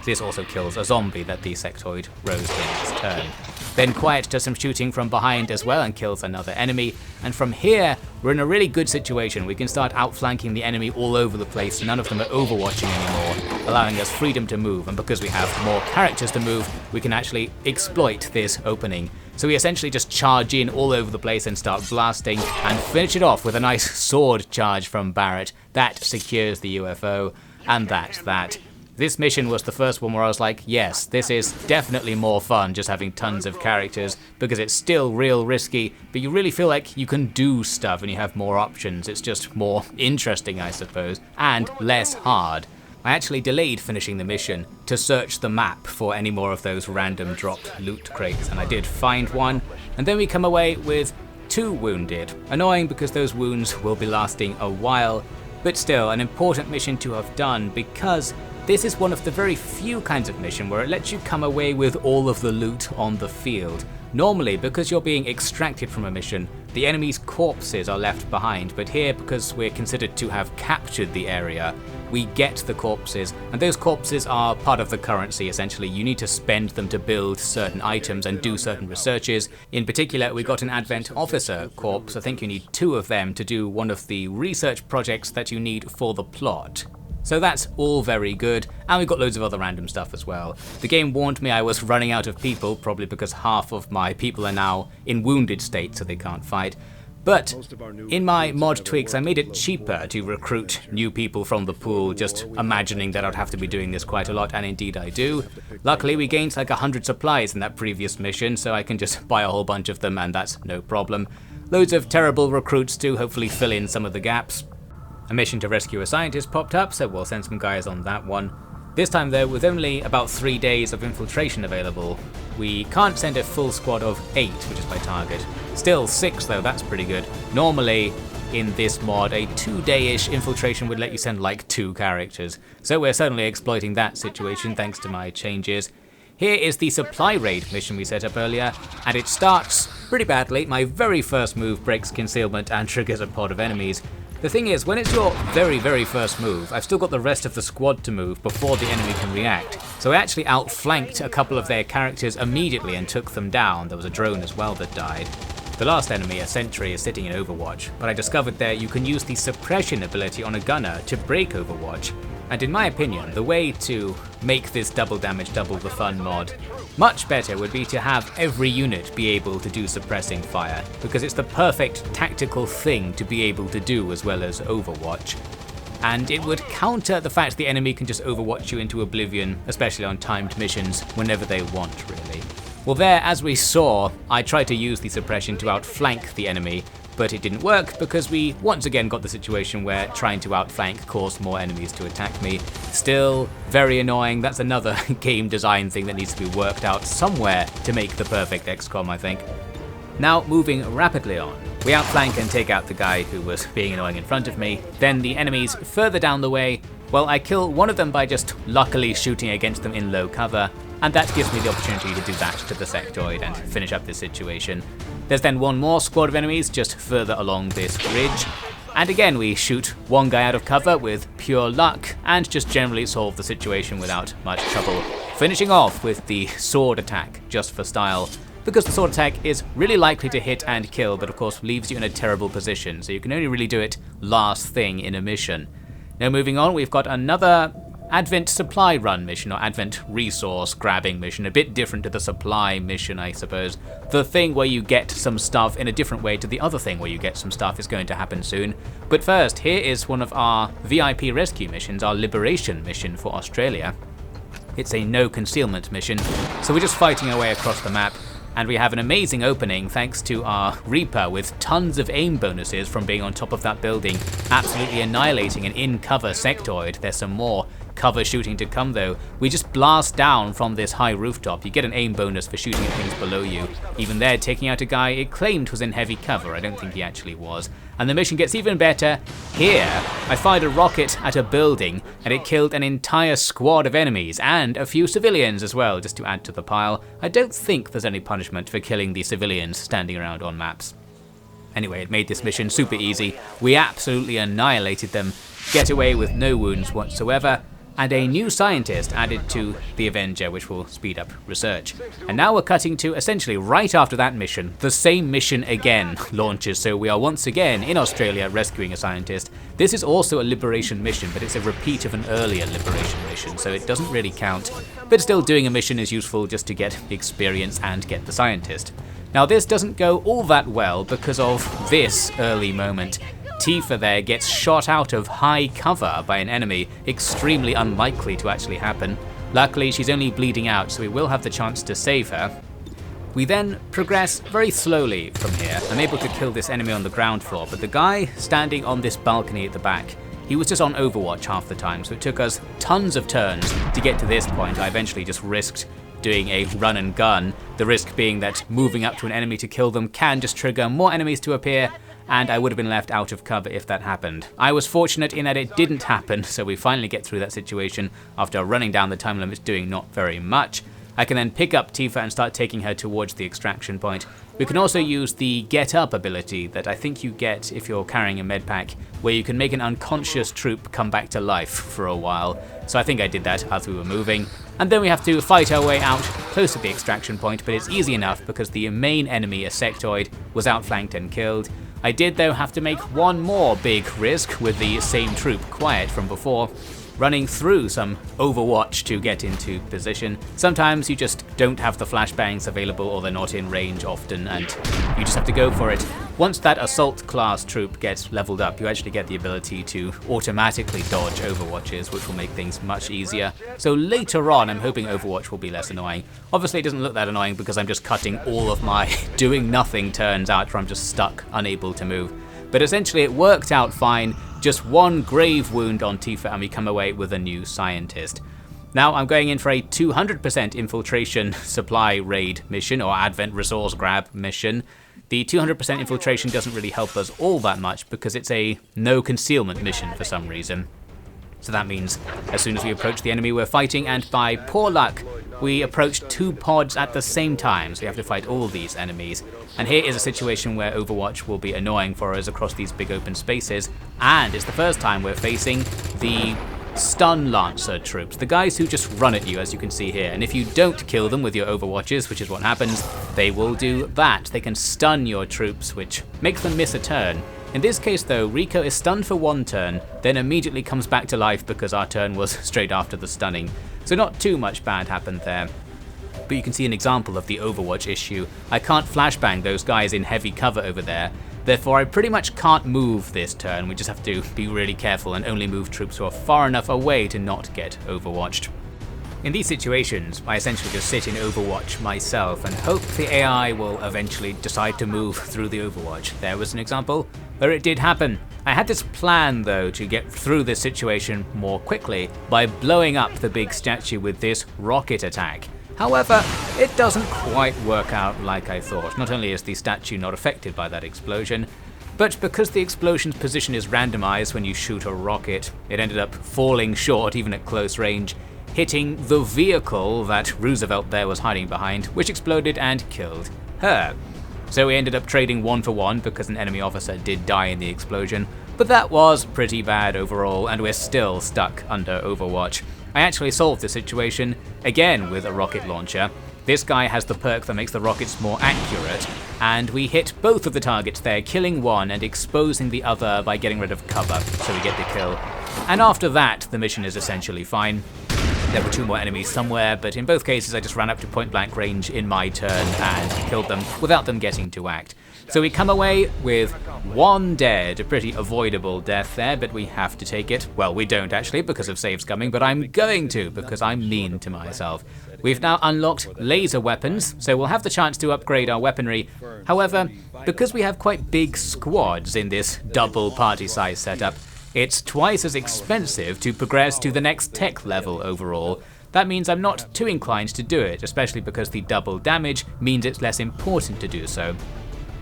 This also kills a zombie that the sectoid rose in its turn. Then Quiet does some shooting from behind as well and kills another enemy, and from here we're in a really good situation. We can start outflanking the enemy all over the place. None of them are overwatching anymore, allowing us freedom to move, and because we have more characters to move, we can actually exploit this opening. So we essentially just charge in all over the place and start blasting, and finish it off with a nice sword charge from Barrett. That secures the UFO, and that's that. This mission was the first one where I was like, yes, this is definitely more fun just having tons of characters, because it's still real risky, but you really feel like you can do stuff and you have more options. It's just more interesting, I suppose, and less hard. I actually delayed finishing the mission to search the map for any more of those random dropped loot crates, and I did find one, and then we come away with 2 wounded. Annoying because those wounds will be lasting a while, but still an important mission to have done because this is one of the very few kinds of mission where it lets you come away with all of the loot on the field. Normally, because you're being extracted from a mission, the enemy's corpses are left behind, but here, because we're considered to have captured the area, we get the corpses, and those corpses are part of the currency essentially. You need to spend them to build certain items and do certain researches. In particular, we got an Advent officer corpse. I think you need 2 of them to do one of the research projects that you need for the plot. So that's all very good, and we've got loads of other random stuff as well. The game warned me I was running out of people, probably because half of my people are now in wounded state so they can't fight. But in my mod tweaks I made it cheaper to recruit new people from the pool, just imagining that I'd have to be doing this quite a lot, and indeed I do. Luckily we gained like 100 supplies in that previous mission, so I can just buy a whole bunch of them and that's no problem. Loads of terrible recruits to hopefully fill in some of the gaps. A mission to rescue a scientist popped up, so we'll send some guys on that one. This time though, with only about 3 days of infiltration available, we can't send a full squad of 8, which is my target. Still 6 though, that's pretty good. Normally, in this mod, a 2-day-ish infiltration would let you send like 2 characters, so we're certainly exploiting that situation thanks to my changes. Here is the supply raid mission we set up earlier, and it starts pretty badly. My very first move breaks concealment and triggers a pod of enemies. The thing is, when it's your very first move, I've still got the rest of the squad to move before the enemy can react. So I actually outflanked a couple of their characters immediately and took them down. There was a drone as well that died. The last enemy, a sentry, is sitting in Overwatch, but I discovered there you can use the suppression ability on a gunner to break Overwatch. And in my opinion, the way to make this double damage, double the fun mod much better would be to have every unit be able to do suppressing fire, because it's the perfect tactical thing to be able to do as well as Overwatch. And it would counter the fact the enemy can just Overwatch you into oblivion, especially on timed missions, whenever they want really. Well there, as we saw, I tried to use the suppression to outflank the enemy, but it didn't work because we once again got the situation where trying to outflank caused more enemies to attack me. Still very annoying. That's another game design thing that needs to be worked out somewhere to make the perfect XCOM, I think. Now moving rapidly on. We outflank and take out the guy who was being annoying in front of me. Then the enemies further down the way, well, I kill one of them by just luckily shooting against them in low cover, and that gives me the opportunity to do that to the sectoid and finish up this situation. There's then one more squad of enemies just further along this ridge, and again we shoot one guy out of cover with pure luck and just generally solve the situation without much trouble, finishing off with the sword attack just for style, because the sword attack is really likely to hit and kill, but of course leaves you in a terrible position, so you can only really do it last thing in a mission. Now moving on, we've got another Advent supply run mission, or Advent resource grabbing mission, a bit different to the supply mission I suppose. The thing where you get some stuff in a different way to the other thing where you get some stuff is going to happen soon. But first, here is one of our VIP rescue missions, our liberation mission for Australia. It's a no concealment mission, so we're just fighting our way across the map, and we have an amazing opening thanks to our Reaper with tons of aim bonuses from being on top of that building, absolutely annihilating an in-cover sectoid. There's some more cover shooting to come though. We just blast down from this high rooftop. You get an aim bonus for shooting at things below you. Even there, taking out a guy it claimed was in heavy cover. I don't think he actually was. And the mission gets even better. Here, I fired a rocket at a building and it killed an entire squad of enemies and a few civilians as well, just to add to the pile. I don't think there's any punishment for killing the civilians standing around on maps. Anyway, it made this mission super easy. We absolutely annihilated them, get away with no wounds whatsoever, and a new scientist added to the Avenger, which will speed up research. And now we're cutting to, essentially right after that mission, the same mission again launches, so we are once again in Australia rescuing a scientist. This is also a liberation mission, but it's a repeat of an earlier liberation mission, so it doesn't really count. But still, doing a mission is useful just to get experience and get the scientist. Now this doesn't go all that well because of this early moment. Tifa there gets shot out of high cover by an enemy, extremely unlikely to actually happen. Luckily she's only bleeding out, so we will have the chance to save her. We then progress very slowly from here. I'm able to kill this enemy on the ground floor, but the guy standing on this balcony at the back he was just on Overwatch half the time, so it took us tons of turns to get to this point. I eventually just risked doing a run and gun, the risk being that moving up to an enemy to kill them can just trigger more enemies to appear, and I would have been left out of cover if that happened. I was fortunate in that it didn't happen, so we finally get through that situation after running down the time limits doing not very much. I can then pick up Tifa and start taking her towards the extraction point. We can also use the Get Up ability that I think you get if you're carrying a medpack, where you can make an unconscious troop come back to life for a while. So I think I did that as we were moving. And then we have to fight our way out close to the extraction point, but it's easy enough because the main enemy, a sectoid, was outflanked and killed. I did though have to make one more big risk with the same troop, Quiet, from before, running through some Overwatch to get into position. Sometimes you just don't have the flashbangs available or they're not in range often and you just have to go for it. Once that assault class troop gets leveled up, you actually get the ability to automatically dodge Overwatches, which will make things much easier. So later on, I'm hoping Overwatch will be less annoying. Obviously it doesn't look that annoying because I'm just cutting all of my doing nothing turns out where I'm just stuck, unable to move. But essentially it worked out fine. Just one grave wound on Tifa and we come away with a new scientist. Now I'm going in for a 200% infiltration supply raid mission or advent resource grab mission. The 200% infiltration doesn't really help us all that much because it's a no concealment mission for some reason. So that means as soon as we approach the enemy we're fighting, and by poor luck we approach two pods at the same time, so we have to fight all these enemies. And here is a situation where Overwatch will be annoying for us across these big open spaces, and it's the first time we're facing the stun lancer troops, the guys who just run at you, as you can see here. And if you don't kill them with your Overwatches, which is what happens, they will do that. They can stun your troops, which makes them miss a turn. In this case though, Rico is stunned for one turn, then immediately comes back to life because our turn was straight after the stunning. So not too much bad happened there. But you can see an example of the Overwatch issue. I can't flashbang those guys in heavy cover over there, therefore I pretty much can't move this turn. We just have to be really careful and only move troops who are far enough away to not get overwatched. In these situations, I essentially just sit in Overwatch myself and hope the AI will eventually decide to move through the Overwatch. There was an example where it did happen. I had this plan though to get through this situation more quickly by blowing up the big statue with this rocket attack. However, it doesn't quite work out like I thought. Not only is the statue not affected by that explosion, but because the explosion's position is randomized when you shoot a rocket, it ended up falling short even at close range, hitting the vehicle that Roosevelt there was hiding behind, which exploded and killed her. So we ended up trading 1 for 1 because an enemy officer did die in the explosion, but that was pretty bad overall and we're still stuck under Overwatch. I actually solved the situation, again with a rocket launcher. This guy has the perk that makes the rockets more accurate, and we hit both of the targets there, killing one and exposing the other by getting rid of cover, so we get the kill. And after that, the mission is essentially fine. There were 2 more enemies somewhere, but in both cases I just ran up to point blank range in my turn and killed them without them getting to act. So we come away with 1 dead, a pretty avoidable death there, but we have to take it. Well, we don't actually because of saves coming, but I'm going to because I'm mean to myself. We've now unlocked laser weapons, so we'll have the chance to upgrade our weaponry. However, because we have quite big squads in this double party size setup, it's twice as expensive to progress to the next tech level overall. That means I'm not too inclined to do it, especially because the double damage means it's less important to do so.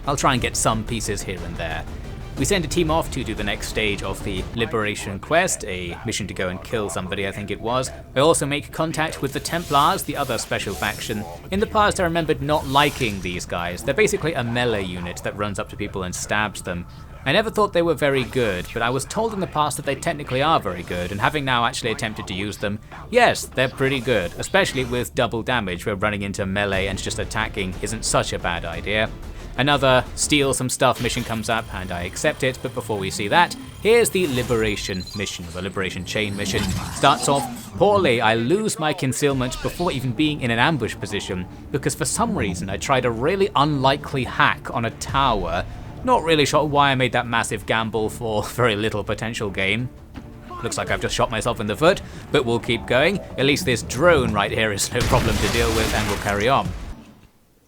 I'll try and get some pieces here and there. We send a team off to do the next stage of the Liberation Quest, a mission to go and kill somebody I think it was. I also make contact with the Templars, the other special faction. In the past I remembered not liking these guys. They're basically a melee unit that runs up to people and stabs them. I never thought they were very good, but I was told in the past that they technically are very good, and having now actually attempted to use them, yes, they're pretty good, especially with double damage where running into melee and just attacking isn't such a bad idea. Another steal some stuff mission comes up and I accept it, but before we see that, here's the Liberation mission, the Liberation Chain mission. Starts off poorly. I lose my concealment before even being in an ambush position, because for some reason I tried a really unlikely hack on a tower. Not really sure why I made that massive gamble for very little potential gain. Looks like I've just shot myself in the foot, but we'll keep going. At least this drone right here is no problem to deal with and we'll carry on.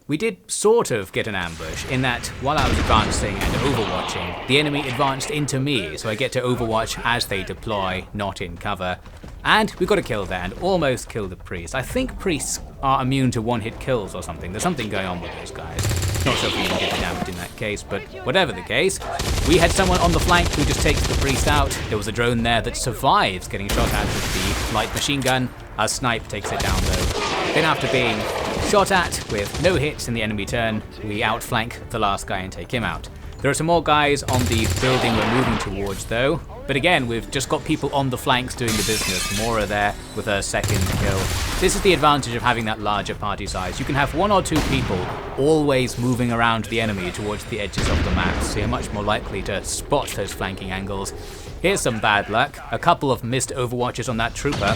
We did sort of get an ambush in that while I was advancing and overwatching, the enemy advanced into me, so I get to overwatch as they deploy, not in cover. And we got a kill there and almost killed the priest. I think priests are immune to one-hit kills or something. There's something going on with those guys. Not sure if we even get the damage in that case, but whatever the case, we had someone on the flank who just takes the priest out. There was a drone there that survives getting shot at with the light machine gun. Our snipe takes it down though. Then after being shot at with no hits in the enemy turn, we outflank the last guy and take him out. There are some more guys on the building we're moving towards though, but again we've just got people on the flanks doing the business. Mora there with her second kill. This is the advantage of having that larger party size. You can have one or two people always moving around the enemy towards the edges of the map, so you're much more likely to spot those flanking angles. Here's some bad luck. A couple of missed overwatches on that trooper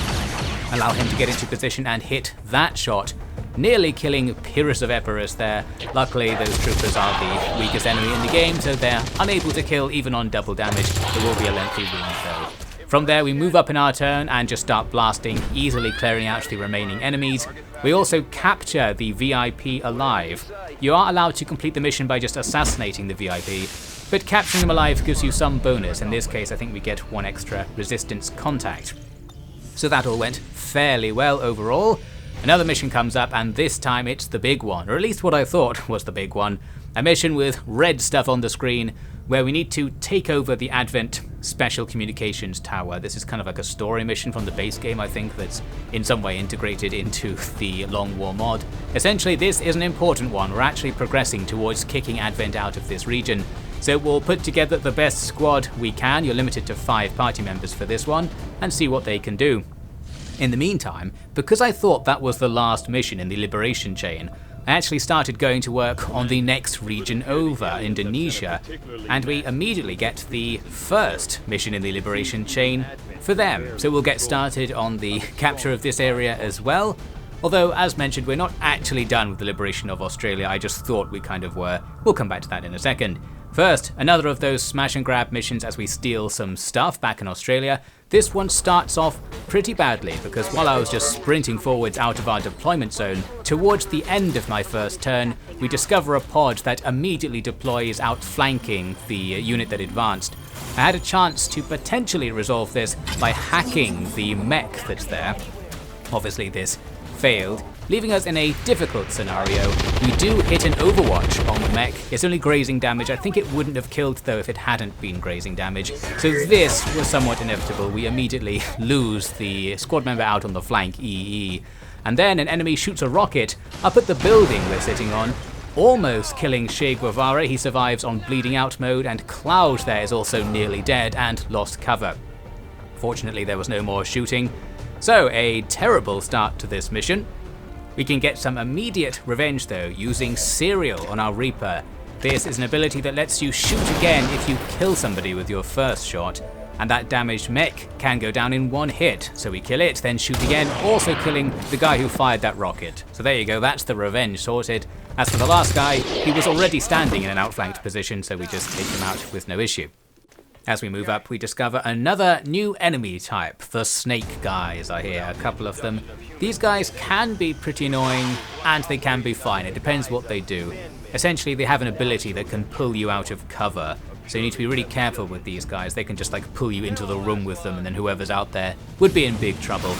allow him to get into position and hit that shot, nearly killing Pyrrhus of Epirus there. Luckily those troopers are the weakest enemy in the game, so they're unable to kill even on double damage. There will be a lengthy wound though. From there we move up in our turn and just start blasting, easily clearing out the remaining enemies. We also capture the VIP alive. You are allowed to complete the mission by just assassinating the VIP, but capturing them alive gives you some bonus. In this case I think we get one extra resistance contact. So that all went fairly well overall. Another mission comes up and this time it's the big one, or at least what I thought was the big one. A mission with red stuff on the screen where we need to take over the Advent Special Communications Tower. This is kind of like a story mission from the base game, I think, that's in some way integrated into the Long War mod. Essentially this is an important one. We're actually progressing towards kicking Advent out of this region. So we'll put together the best squad we can. You're limited to 5 party members for this one, and see what they can do. In the meantime, because I thought that was the last mission in the Liberation chain, I actually started going to work on the next region over, Indonesia, and we immediately get the first mission in the Liberation chain for them. So we'll get started on the capture of this area as well. Although, as mentioned, we're not actually done with the liberation of Australia, I just thought we kind of were. We'll come back to that in a second. First, another of those smash and grab missions as we steal some stuff back in Australia. This one starts off pretty badly because while I was just sprinting forwards out of our deployment zone, towards the end of my first turn, we discover a pod that immediately deploys outflanking the unit that advanced. I had a chance to potentially resolve this by hacking the mech that's there. Obviously this failed, leaving us in a difficult scenario. We do hit an overwatch on the mech. It's only grazing damage. I think it wouldn't have killed though if it hadn't been grazing damage. So this was somewhat inevitable. We immediately lose the squad member out on the flank, EE. And then an enemy shoots a rocket up at the building we're sitting on, almost killing Che Guevara. He survives on bleeding out mode, and Cloud there is also nearly dead and lost cover. Fortunately there was no more shooting. So a terrible start to this mission. We can get some immediate revenge though using Serial on our Reaper. This is an ability that lets you shoot again if you kill somebody with your first shot, and that damaged mech can go down in one hit. So we kill it, then shoot again, also killing the guy who fired that rocket. So there you go, that's the revenge sorted. As for the last guy, he was already standing in an outflanked position, so we just take him out with no issue. As we move up, we discover another new enemy type, the snake guys. I hear a couple of them. These guys can be pretty annoying, and they can be fine. It depends what they do. Essentially, they have an ability that can pull you out of cover, so you need to be really careful with these guys. They can just like pull you into the room with them, and then whoever's out there would be in big trouble.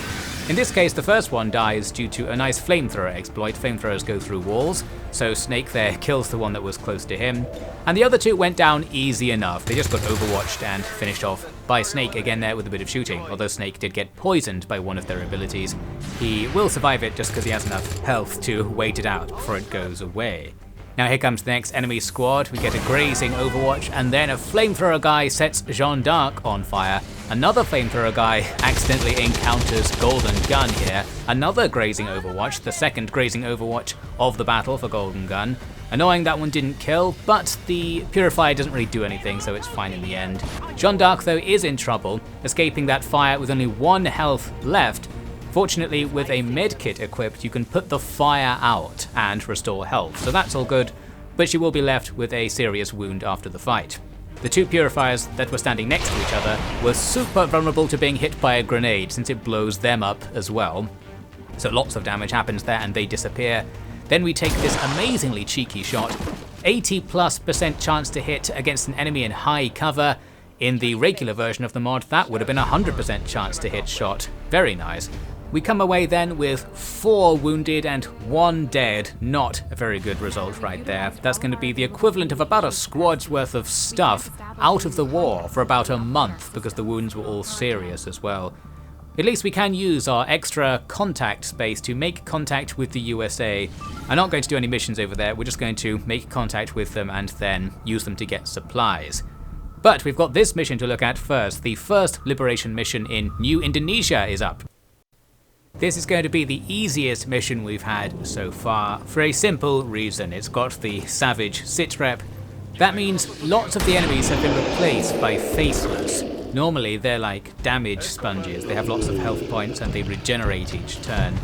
In this case, the first one dies due to a nice flamethrower exploit. Flamethrowers go through walls, so Snake there kills the one that was close to him. And the other two went down easy enough. They just got overwatched and finished off by Snake again there with a bit of shooting, although Snake did get poisoned by one of their abilities. He will survive it just because he has enough health to wait it out before it goes away. Now here comes the next enemy squad. We get a grazing overwatch, and then a flamethrower guy sets Jeanne d'Arc on fire. Another flamethrower guy accidentally encounters Golden Gun here. Another grazing overwatch, the second grazing overwatch of the battle for Golden Gun. Annoying that one didn't kill, but the Purifier doesn't really do anything, so it's fine in the end. Jeanne d'Arc though is in trouble, escaping that fire with only 1 health left. Fortunately, with a medkit equipped, you can put the fire out and restore health, so that's all good, but she will be left with a serious wound after the fight. The two purifiers that were standing next to each other were super vulnerable to being hit by a grenade since it blows them up as well. So lots of damage happens there and they disappear. Then we take this amazingly cheeky shot, 80+% chance to hit against an enemy in high cover. In the regular version of the mod, that would have been a 100% chance to hit shot. Very nice. We come away then with 4 wounded and 1 dead. Not a very good result right there. That's going to be the equivalent of about a squad's worth of stuff out of the war for about a month, because the wounds were all serious as well. At least we can use our extra contact space to make contact with the USA. I'm not going to do any missions over there, we're just going to make contact with them and then use them to get supplies. But we've got this mission to look at first. The first liberation mission in New Indonesia is up. This is going to be the easiest mission we've had so far, for a simple reason. It's got the Savage sitrep. That means lots of the enemies have been replaced by faceless. Normally they're like damage sponges, they have lots of health points and they regenerate each turn.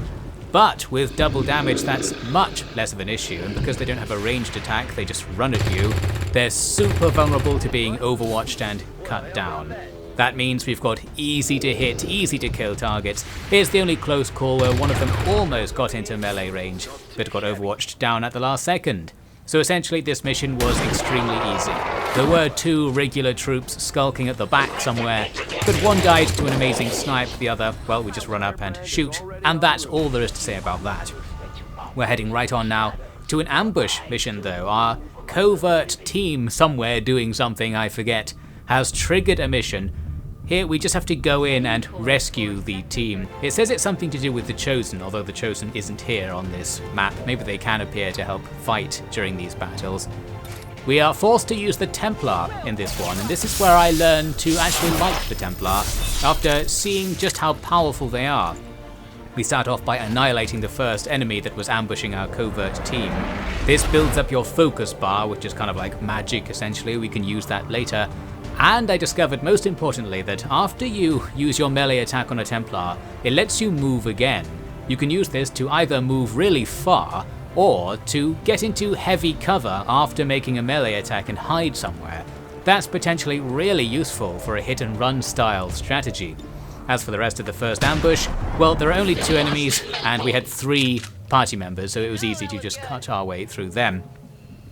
But with double damage that's much less of an issue, and because they don't have a ranged attack, they just run at you, they're super vulnerable to being overwatched and cut down. That means we've got easy to hit, easy to kill targets. Here's the only close call where one of them almost got into melee range, but got overwatched down at the last second. So essentially this mission was extremely easy. There were 2 regular troops skulking at the back somewhere, but one died to an amazing snipe, the other, well, we just run up and shoot. And that's all there is to say about that. We're heading right on now to an ambush mission though. Our covert team somewhere doing something, I forget, has triggered a mission. Here we just have to go in and rescue the team. It says it's something to do with the Chosen, although the Chosen isn't here on this map. Maybe they can appear to help fight during these battles. We are forced to use the Templar in this one, and this is where I learned to actually like the Templar, after seeing just how powerful they are. We start off by annihilating the first enemy that was ambushing our covert team. This builds up your focus bar, which is kind of like magic essentially. We can use that later. And I discovered, most importantly, that after you use your melee attack on a Templar, it lets you move again. You can use this to either move really far, or to get into heavy cover after making a melee attack and hide somewhere. That's potentially really useful for a hit and run style strategy. As for the rest of the first ambush, well, there are only 2 enemies, and we had 3 party members, so it was easy to just cut our way through them.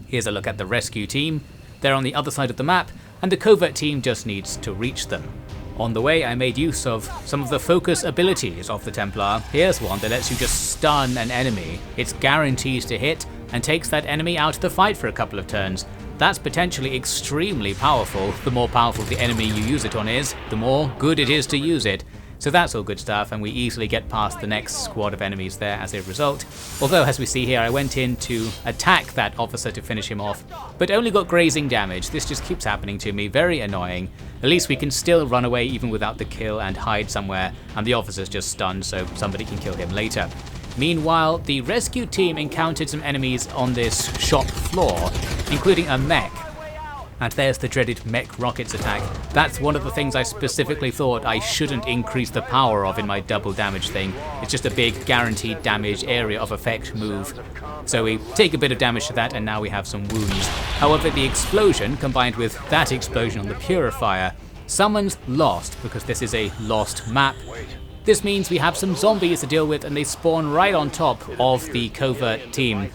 Here's a look at the rescue team. They're on the other side of the map, and the covert team just needs to reach them. On the way, I made use of some of the focus abilities of the Templar. Here's one that lets you just stun an enemy. It's guaranteed to hit and takes that enemy out of the fight for a couple of turns. That's potentially extremely powerful. The more powerful the enemy you use it on is, the more good it is to use it. So that's all good stuff, and we easily get past the next squad of enemies there as a result. Although, as we see here, I went in to attack that officer to finish him off, but only got grazing damage. This just keeps happening to me, very annoying. At least we can still run away even without the kill and hide somewhere, and the officer's just stunned, so somebody can kill him later. Meanwhile, the rescue team encountered some enemies on this shop floor, including a mech. And there's the dreaded mech rockets attack. That's one of the things I specifically thought I shouldn't increase the power of in my double damage thing. It's just a big guaranteed damage area of effect move. So we take a bit of damage to that, and now we have some wounds. However, the explosion, combined with that explosion on the purifier, summons Lost, because this is a lost map. This means we have some zombies to deal with, and they spawn right on top of the covert team.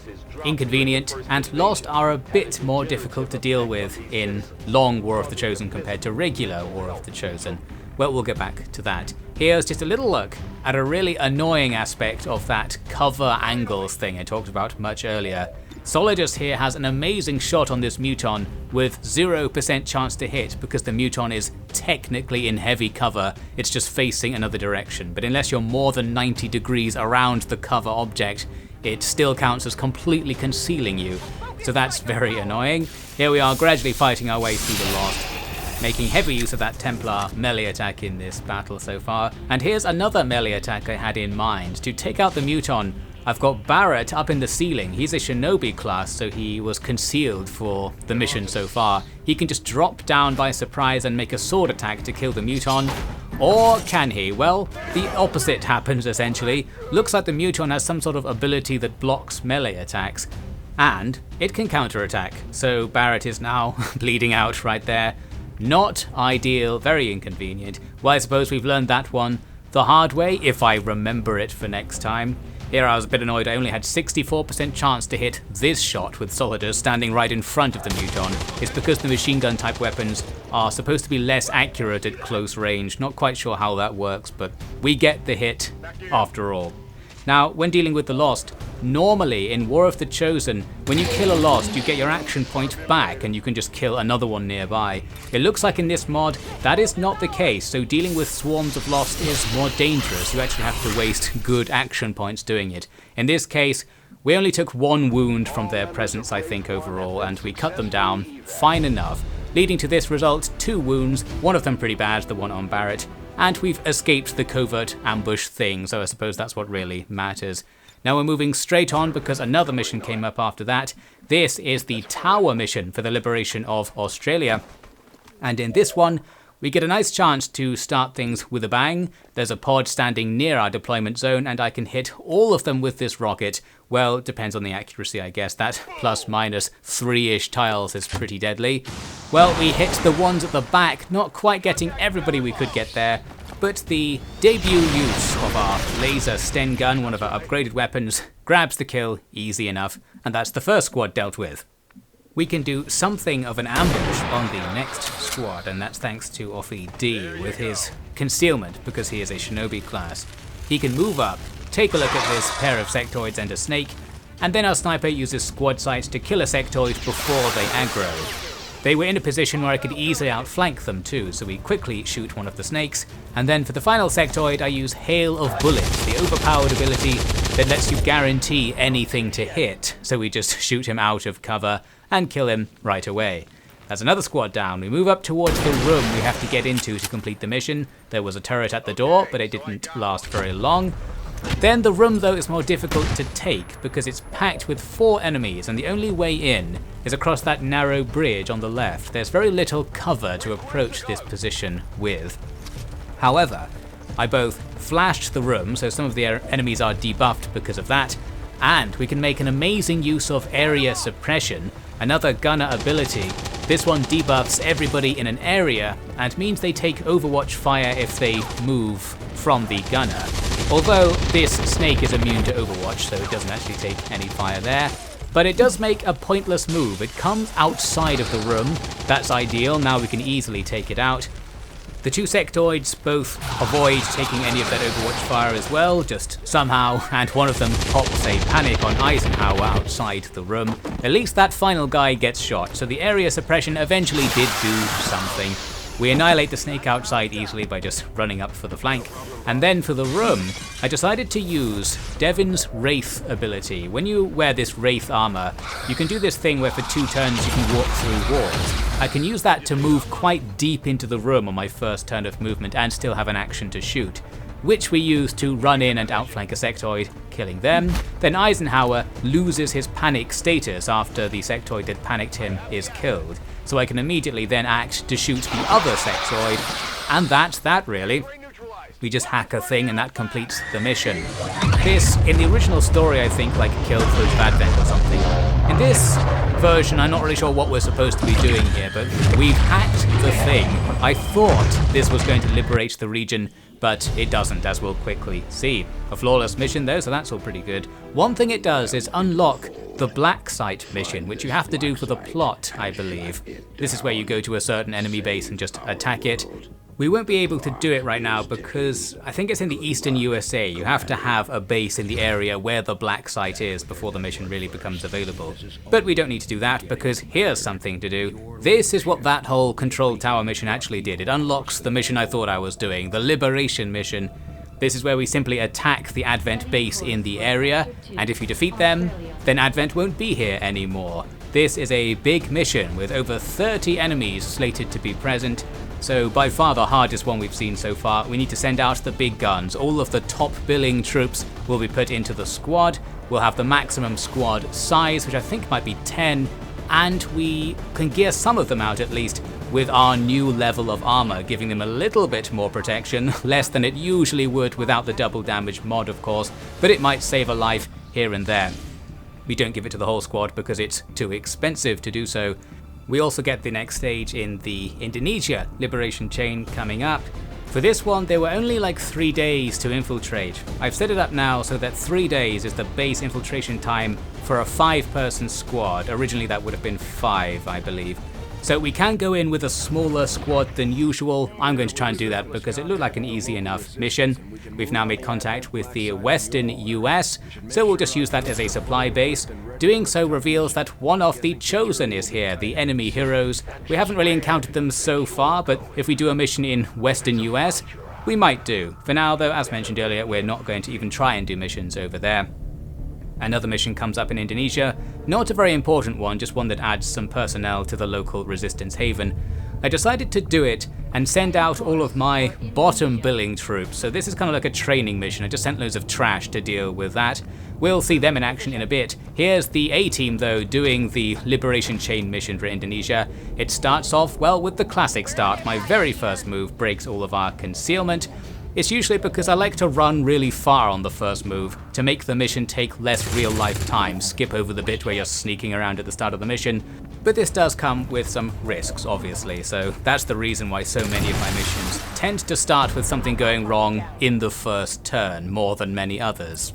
Inconvenient, and Lost are a bit more difficult to deal with in long War of the Chosen compared to regular War of the Chosen. Well, we'll get back to that. Here's just a little look at a really annoying aspect of that cover angles thing I talked about much earlier. Solidus here has an amazing shot on this Muton with 0% chance to hit because the Muton is technically in heavy cover, it's just facing another direction, but unless you're more than 90 degrees around the cover object, it still counts as completely concealing you, so that's very annoying. Here we are gradually fighting our way through the Lost, making heavy use of that Templar melee attack in this battle so far. And here's another melee attack I had in mind. To take out the Muton, I've got Barrett up in the ceiling. He's a shinobi class, so he was concealed for the mission so far. He can just drop down by surprise and make a sword attack to kill the Muton. Or can he? Well, the opposite happens essentially. Looks like the Muton has some sort of ability that blocks melee attacks, and it can counterattack. So Barrett is now bleeding out right there. Not ideal, very inconvenient. Well, I suppose we've learned that one the hard way, if I remember it for next time. Here I was a bit annoyed, I only had 64% chance to hit this shot with Solidus standing right in front of the Muton. It's because the machine gun type weapons are supposed to be less accurate at close range. Not quite sure how that works, but we get the hit after all. Now, when dealing with the Lost, normally in War of the Chosen, when you kill a Lost, you get your action point back and you can just kill another one nearby. It looks like in this mod, that is not the case, so dealing with swarms of Lost is more dangerous. You actually have to waste good action points doing it. In this case, we only took 1 wound from their presence, I think, overall, and we cut them down fine enough, leading to this result: 2 wounds, one of them pretty bad, the one on Barrett, and we've escaped the covert ambush thing, so I suppose that's what really matters. Now we're moving straight on because another mission came up after that. This is the Tower mission for the liberation of Australia, and in this one we get a nice chance to start things with a bang. There's a pod standing near our deployment zone and I can hit all of them with this rocket. Well, it depends on the accuracy, I guess. That plus minus 3-ish tiles is pretty deadly. Well, we hit the ones at the back, not quite getting everybody we could get there, but the debut use of our laser Sten gun, one of our upgraded weapons, grabs the kill easy enough, and that's the first squad dealt with. We can do something of an ambush on the next squad, and that's thanks to Offie D with his concealment, because he is a shinobi class. He can move up, take a look at this pair of sectoids and a snake, and then our sniper uses squad sights to kill a sectoid before they aggro. They were in a position where I could easily outflank them too, so we quickly shoot one of the snakes, and then for the final sectoid I use Hail of Bullets, the overpowered ability that lets you guarantee anything to hit, so we just shoot him out of cover and kill him right away. There's another squad down. We move up towards the room we have to get into to complete the mission. There was a turret at the door, but it didn't last very long. Then the room though is more difficult to take because it's packed with 4 enemies and the only way in is across that narrow bridge on the left. There's very little cover to approach this position with. However, I both flashed the room, so some of the enemies are debuffed because of that, and we can make an amazing use of area suppression, another gunner ability. This one debuffs everybody in an area and means they take overwatch fire if they move from the gunner. Although this snake is immune to overwatch, so it doesn't actually take any fire there. But it does make a pointless move. It comes outside of the room. That's ideal, now we can easily take it out. The 2 sectoids both avoid taking any of that overwatch fire as well, just somehow, and one of them pops a panic on Eisenhower outside the room. At least that final guy gets shot, so the area suppression eventually did do something. We annihilate the snake outside easily by just running up for the flank. And then for the room, I decided to use Devin's Wraith ability. When you wear this Wraith armor, you can do this thing where for 2 turns you can walk through walls. I can use that to move quite deep into the room on my first turn of movement and still have an action to shoot, which we use to run in and outflank a sectoid, killing them. Then Eisenhower loses his panic status after the sectoid that panicked him is killed. So I can immediately then act to shoot the other sectoid, and that's that really. We just hack a thing and that completes the mission. This, in the original story, I think, like killed Foes of Advent or something. In this version, I'm not really sure what we're supposed to be doing here, but we've hacked the thing. I thought this was going to liberate the region, but it doesn't, as we'll quickly see. A flawless mission though, so that's all pretty good. One thing it does is unlock the Black Site mission, which you have to do for the plot, I believe. This is where you go to a certain enemy base and just attack it. We won't be able to do it right now because I think it's in the eastern USA. You have to have a base in the area where the Black Site is before the mission really becomes available. But we don't need to do that because here's something to do. This is what that whole Control Tower mission actually did. It unlocks the mission I thought I was doing, the Liberation mission. This is where we simply attack the Advent base in the area, and if you defeat them, then Advent won't be here anymore. This is a big mission with over 30 enemies slated to be present, so by far the hardest one we've seen so far. We need to send out the big guns. All of the top billing troops will be put into the squad. We'll have the maximum squad size, which I think might be 10, and we can gear some of them out at least with our new level of armor, giving them a little bit more protection, less than it usually would without the double damage mod of course, but it might save a life here and there. We don't give it to the whole squad because it's too expensive to do so. We also get the next stage in the Indonesia liberation chain coming up. For this one, there were only like 3 days to infiltrate. I've set it up now so that 3 days is the base infiltration time for a 5-person squad. Originally that would have been 5, I believe. So we can go in with a smaller squad than usual. I'm going to try and do that because it looked like an easy enough mission. We've now made contact with the western US, so we'll just use that as a supply base. Doing so reveals that one of the Chosen is here, the enemy heroes. We haven't really encountered them so far, but if we do a mission in western US, we might do. For now though, as mentioned earlier, we're not going to even try and do missions over there. Another mission comes up in Indonesia, not a very important one, just one that adds some personnel to the local resistance haven. I decided to do it and send out all of my bottom billing troops, so this is kind of like a training mission. I just sent loads of trash to deal with that. We'll see them in action in a bit. Here's the A-team though, doing the Liberation Chain mission for Indonesia. It starts off, well, with the classic start. My very first move breaks all of our concealment. It's usually because I like to run really far on the first move to make the mission take less real life time, skip over the bit where you're sneaking around at the start of the mission. But this does come with some risks, obviously, so that's the reason why so many of my missions tend to start with something going wrong in the first turn more than many others.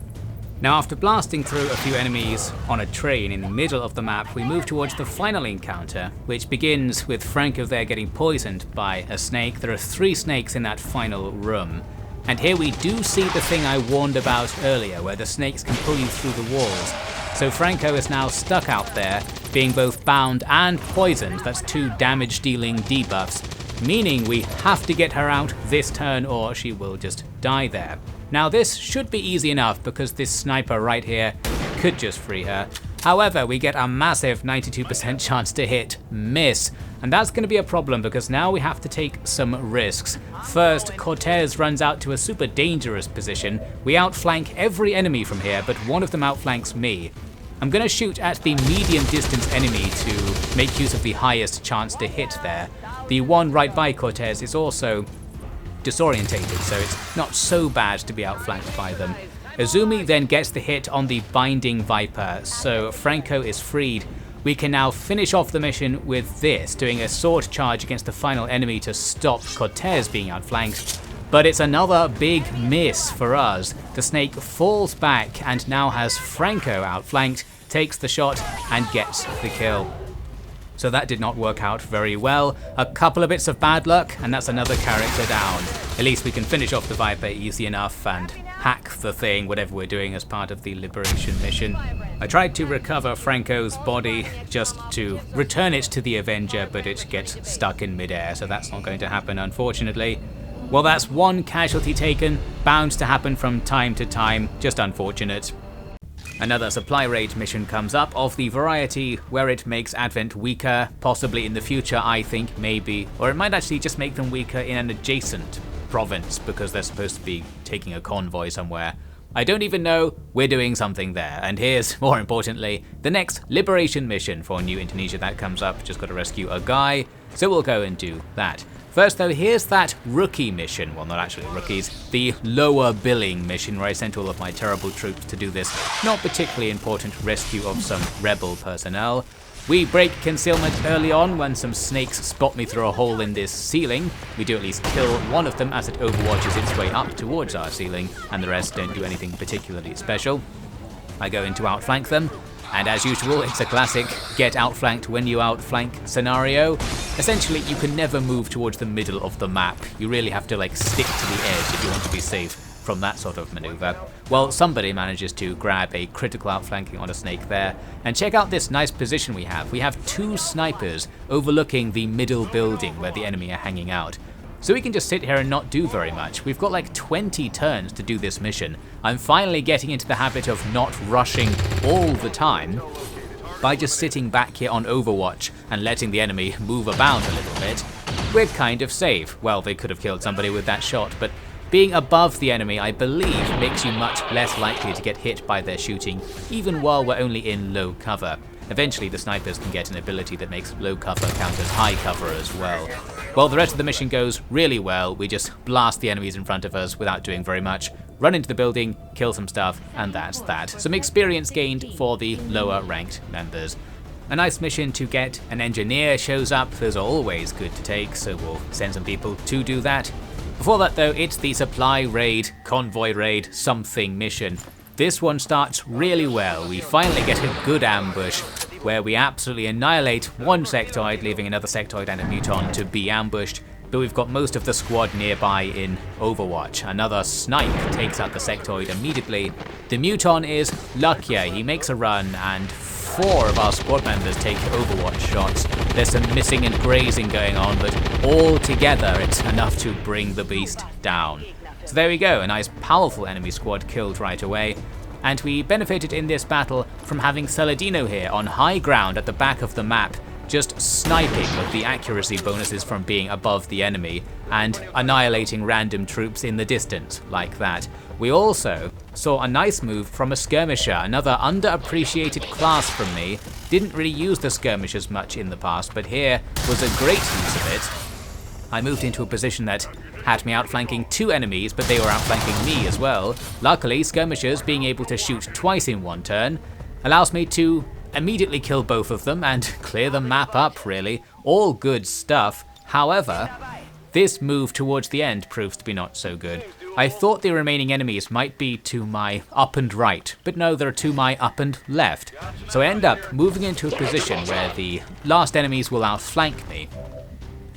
Now, after blasting through a few enemies on a train in the middle of the map, we move towards the final encounter, which begins with Franco there getting poisoned by a snake. There are 3 snakes in that final room. And here we do see the thing I warned about earlier, where the snakes can pull you through the walls. So Franco is now stuck out there, being both bound and poisoned. That's 2 damage-dealing debuffs, meaning we have to get her out this turn or she will just die there. Now this should be easy enough because this sniper right here could just free her. However, we get a massive 92% chance to hit miss, and that's going to be a problem because now we have to take some risks. First, Cortez runs out to a super dangerous position. We outflank every enemy from here, but one of them outflanks me. I'm going to shoot at the medium distance enemy to make use of the highest chance to hit there. The one right by Cortez is also disorientated, so it's not so bad to be outflanked by them. Azumi then gets the hit on the Binding Viper, so Franco is freed. We can now finish off the mission with this, doing a sword charge against the final enemy to stop Cortez being outflanked. But it's another big miss for us. The snake falls back and now has Franco outflanked, takes the shot and gets the kill. So that did not work out very well. A couple of bits of bad luck and that's another character down. At least we can finish off the Viper easy enough and hack the thing, whatever we're doing as part of the Liberation mission. I tried to recover Franco's body just to return it to the Avenger, but it gets stuck in midair, so that's not going to happen unfortunately. Well, that's one casualty taken, bound to happen from time to time, just unfortunate. Another supply raid mission comes up of the variety where it makes Advent weaker, possibly in the future I think, maybe, or it might actually just make them weaker in an adjacent province because they're supposed to be taking a convoy somewhere. I don't even know, we're doing something there, and here's, more importantly, the next Liberation mission for New Indonesia that comes up. Just got to rescue a guy, so we'll go and do that. First though, here's that rookie mission, well not actually rookies, the lower billing mission where I sent all of my terrible troops to do this not particularly important rescue of some rebel personnel. We break concealment early on when some snakes spot me through a hole in this ceiling. We do at least kill one of them as it overwatches its way up towards our ceiling, and the rest don't do anything particularly special. I go in to outflank them, and as usual it's a classic get outflanked when you outflank scenario. Essentially you can never move towards the middle of the map. You really have to like stick to the edge if you want to be safe from that sort of maneuver. Well, somebody manages to grab a critical outflanking on a snake there, and check out this nice position we have. We have 2 snipers overlooking the middle building where the enemy are hanging out. So we can just sit here and not do very much. We've got like 20 turns to do this mission. I'm finally getting into the habit of not rushing all the time by just sitting back here on Overwatch and letting the enemy move about a little bit. We're kind of safe. Well, they could have killed somebody with that shot, but being above the enemy, I believe, makes you much less likely to get hit by their shooting, even while we're only in low cover. Eventually the snipers can get an ability that makes low cover count as high cover as well. Well, the rest of the mission goes really well. We just blast the enemies in front of us without doing very much, run into the building, kill some stuff, and that's that. Some experience gained for the lower ranked members. A nice mission to get an engineer shows up. Those are always good to take, so we'll send some people to do that. Before that though, it's the supply raid, convoy raid, something mission. This one starts really well. We finally get a good ambush where we absolutely annihilate one sectoid, leaving another sectoid and a muton to be ambushed. But we've got most of the squad nearby in Overwatch. Another snipe takes out the sectoid immediately. The muton is luckier. He makes a run and 4 of our squad members take Overwatch shots. There's some missing and grazing going on, but all together it's enough to bring the beast down. So there we go, a nice powerful enemy squad killed right away. And we benefited in this battle from having Saladino here on high ground at the back of the map, just sniping with the accuracy bonuses from being above the enemy and annihilating random troops in the distance like that. We also saw a nice move from a Skirmisher, another underappreciated class from me. Didn't really use the Skirmishers much in the past, but here was a great use of it. I moved into a position that had me outflanking 2 enemies, but they were outflanking me as well. Luckily, Skirmishers being able to shoot twice in one turn allows me to immediately kill both of them and clear the map up really. All good stuff. However, this move towards the end proves to be not so good. I thought the remaining enemies might be to my up and right, but no, they're to my up and left. So I end up moving into a position where the last enemies will outflank me.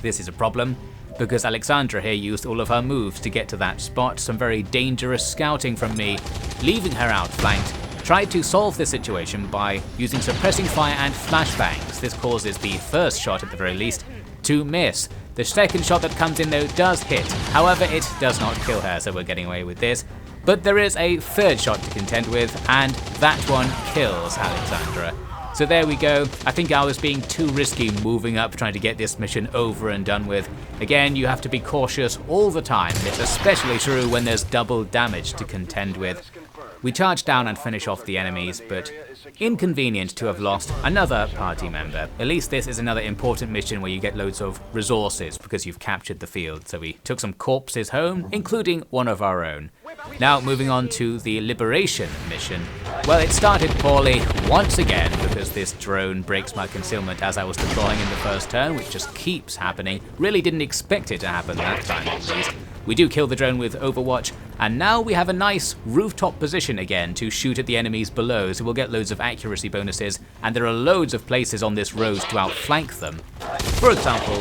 This is a problem, because Alexandra here used all of her moves to get to that spot. Some very dangerous scouting from me, leaving her outflanked. Tried to solve this situation by using suppressing fire and flashbangs. This causes the first shot at the very least to miss. The second shot that comes in though does hit, however it does not kill her, so we're getting away with this. But there is a third shot to contend with, and that one kills Alexandra. So there we go. I think I was being too risky moving up trying to get this mission over and done with. Again, you have to be cautious all the time. It's especially true when there's double damage to contend with. We charge down and finish off the enemies, but inconvenient to have lost another party member. At least this is another important mission where you get loads of resources because you've captured the field. So we took some corpses home, including one of our own. Now moving on to the Liberation mission. Well, it started poorly once again because this drone breaks my concealment as I was deploying in the first turn, which just keeps happening. Really didn't expect it to happen that time at least. We do kill the drone with Overwatch, and now we have a nice rooftop position again to shoot at the enemies below, so we'll get loads of accuracy bonuses, and there are loads of places on this road to outflank them. For example,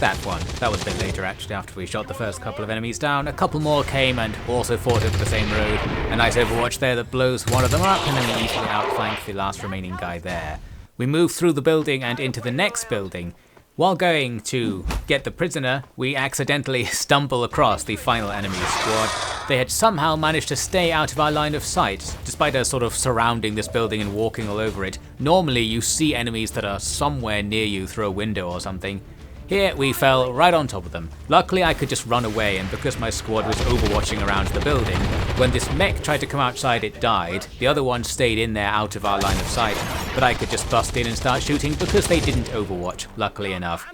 that one. That was a bit later actually, after we shot the first couple of enemies down. A couple more came and also fought over the same road. A nice Overwatch there that blows one of them up, and then we easily outflank the last remaining guy there. We move through the building and into the next building. While going to get the prisoner, we accidentally stumble across the final enemy squad. They had somehow managed to stay out of our line of sight, despite us sort of surrounding this building and walking all over it. Normally you see enemies that are somewhere near you through a window or something. Here we fell right on top of them. Luckily I could just run away, and because my squad was overwatching around the building, when this mech tried to come outside it died. The other one stayed in there out of our line of sight, but I could just bust in and start shooting because they didn't overwatch, luckily enough.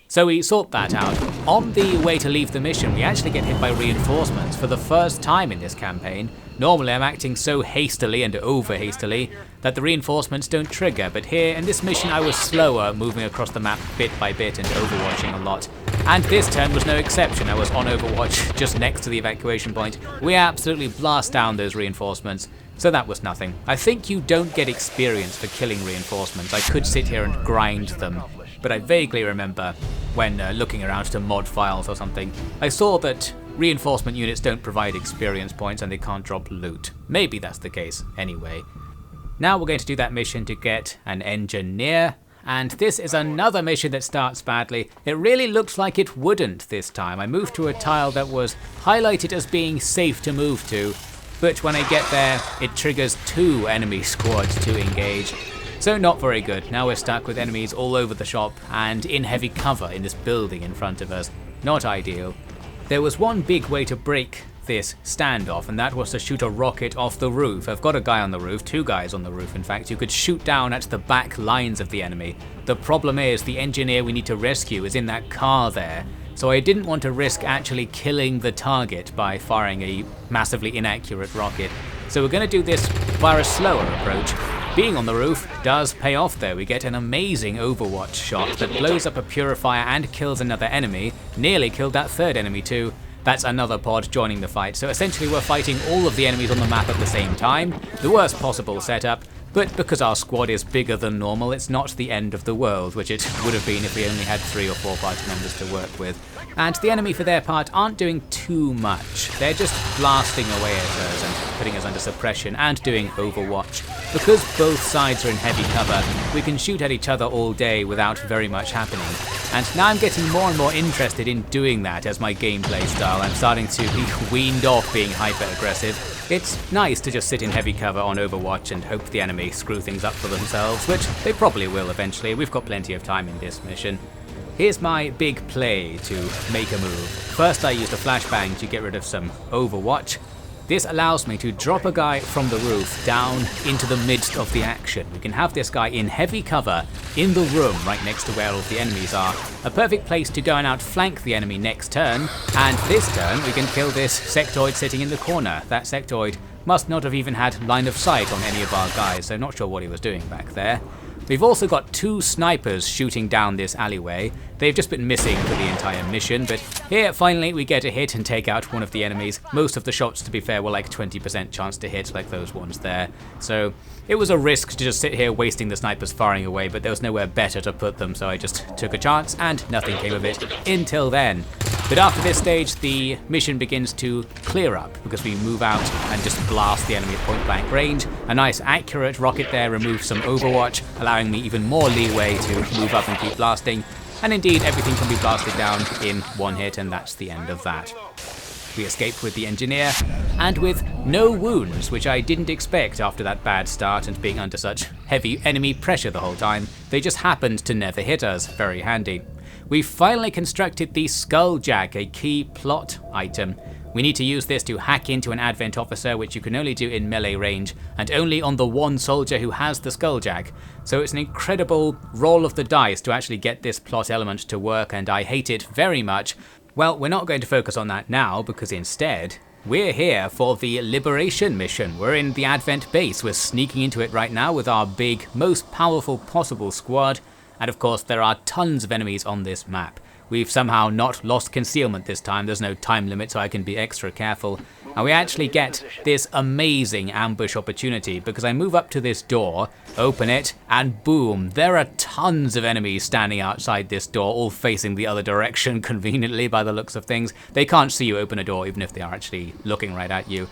So we sort that out. On the way to leave the mission, we actually get hit by reinforcements for the first time in this campaign. Normally I'm acting so hastily and over hastily that the reinforcements don't trigger, but here in this mission I was slower, moving across the map bit by bit and overwatching a lot. And this turn was no exception. I was on Overwatch just next to the evacuation point. We absolutely blast down those reinforcements, so that was nothing. I think you don't get experience for killing reinforcements. I could sit here and grind them, but I vaguely remember when looking around to mod files or something, I saw that reinforcement units don't provide experience points and they can't drop loot. Maybe that's the case anyway. Now we're going to do that mission to get an engineer, and this is another mission that starts badly. It really looks like it wouldn't this time. I moved to a tile that was highlighted as being safe to move to, but when I get there it triggers 2 enemy squads to engage. So not very good. Now we're stuck with enemies all over the shop and in heavy cover in this building in front of us. Not ideal. There was one big way to break this standoff, and that was to shoot a rocket off the roof. I've got a guy on the roof, 2 guys on the roof in fact, who could shoot down at the back lines of the enemy. The problem is the engineer we need to rescue is in that car there, so I didn't want to risk actually killing the target by firing a massively inaccurate rocket. So we're going to do this via a slower approach. Being on the roof does pay off though. We get an amazing Overwatch shot that blows up a purifier and kills another enemy. Nearly killed that third enemy too. that's another pod joining the fight. So essentially we're fighting all of the enemies on the map at the same time, the worst possible setup, but because our squad is bigger than normal, it's not the end of the world, which it would have been if we only had 3 or 4 party members to work with. And the enemy for their part aren't doing too much. They're just blasting away at us and putting us under suppression and doing overwatch. Because both sides are in heavy cover, we can shoot at each other all day without very much happening. And now I'm getting more and more interested in doing that as my gameplay style. I'm starting to be weaned off being hyper-aggressive. It's nice to just sit in heavy cover on Overwatch and hope the enemy screw things up for themselves, which they probably will eventually. We've got plenty of time in this mission. Here's my big play to make a move. First I used a flashbang to get rid of some Overwatch. This allows me to drop a guy from the roof down into the midst of the action. We can have this guy in heavy cover in the room right next to where all of the enemies are. A perfect place to go and outflank the enemy next turn, and this turn we can kill this sectoid sitting in the corner. That sectoid must not have even had line of sight on any of our guys, so not sure what he was doing back there. We've also got 2 snipers shooting down this alleyway. They've just been missing for the entire mission, but here finally we get a hit and take out one of the enemies. Most of the shots, to be fair, were like 20% chance to hit, like those ones there. So it was a risk to just sit here wasting the snipers firing away, but there was nowhere better to put them, so I just took a chance and nothing came of it until then. But after this stage, the mission begins to clear up because we move out and just blast the enemy at point blank range. A nice accurate rocket there removes some overwatch, allowing me even more leeway to move up and keep blasting. And indeed, everything can be blasted down in one hit, and that's the end of that. We escape with the engineer, and with no wounds, which I didn't expect after that bad start and being under such heavy enemy pressure the whole time. They just happened to never hit us. Very handy. We finally constructed the Skulljack, a key plot item. We need to use this to hack into an Advent officer, which you can only do in melee range, and only on the one soldier who has the Skulljack. So it's an incredible roll of the dice to actually get this plot element to work, and I hate it very much. Well, we're not going to focus on that now, because instead, we're here for the Liberation mission. We're in the Advent base. We're sneaking into it right now with our big, most powerful possible squad. And of course, there are tons of enemies on this map. We've somehow not lost concealment this time. There's no time limit, so I can be extra careful. And we actually get this amazing ambush opportunity because I move up to this door, open it, and boom, there are tons of enemies standing outside this door, all facing the other direction conveniently by the looks of things. They can't see you open a door even if they are actually looking right at you.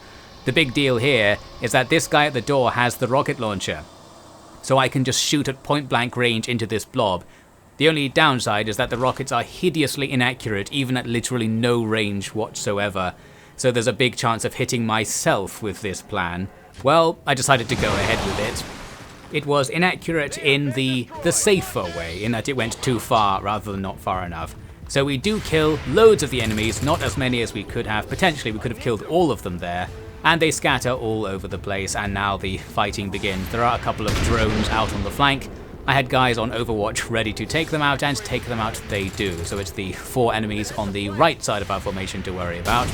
The big deal here is that this guy at the door has the rocket launcher, so I can just shoot at point blank range into this blob. The only downside is that the rockets are hideously inaccurate even at literally no range whatsoever, so there's a big chance of hitting myself with this plan. Well, I decided to go ahead with it. It was inaccurate in the safer way, in that it went too far rather than not far enough. So we do kill loads of the enemies, not as many as we could have. Potentially we could have killed all of them there. And they scatter all over the place, and now the fighting begins. There are a couple of drones out on the flank. I had guys on Overwatch ready to take them out, and take them out they do. So it's the 4 enemies on the right side of our formation to worry about.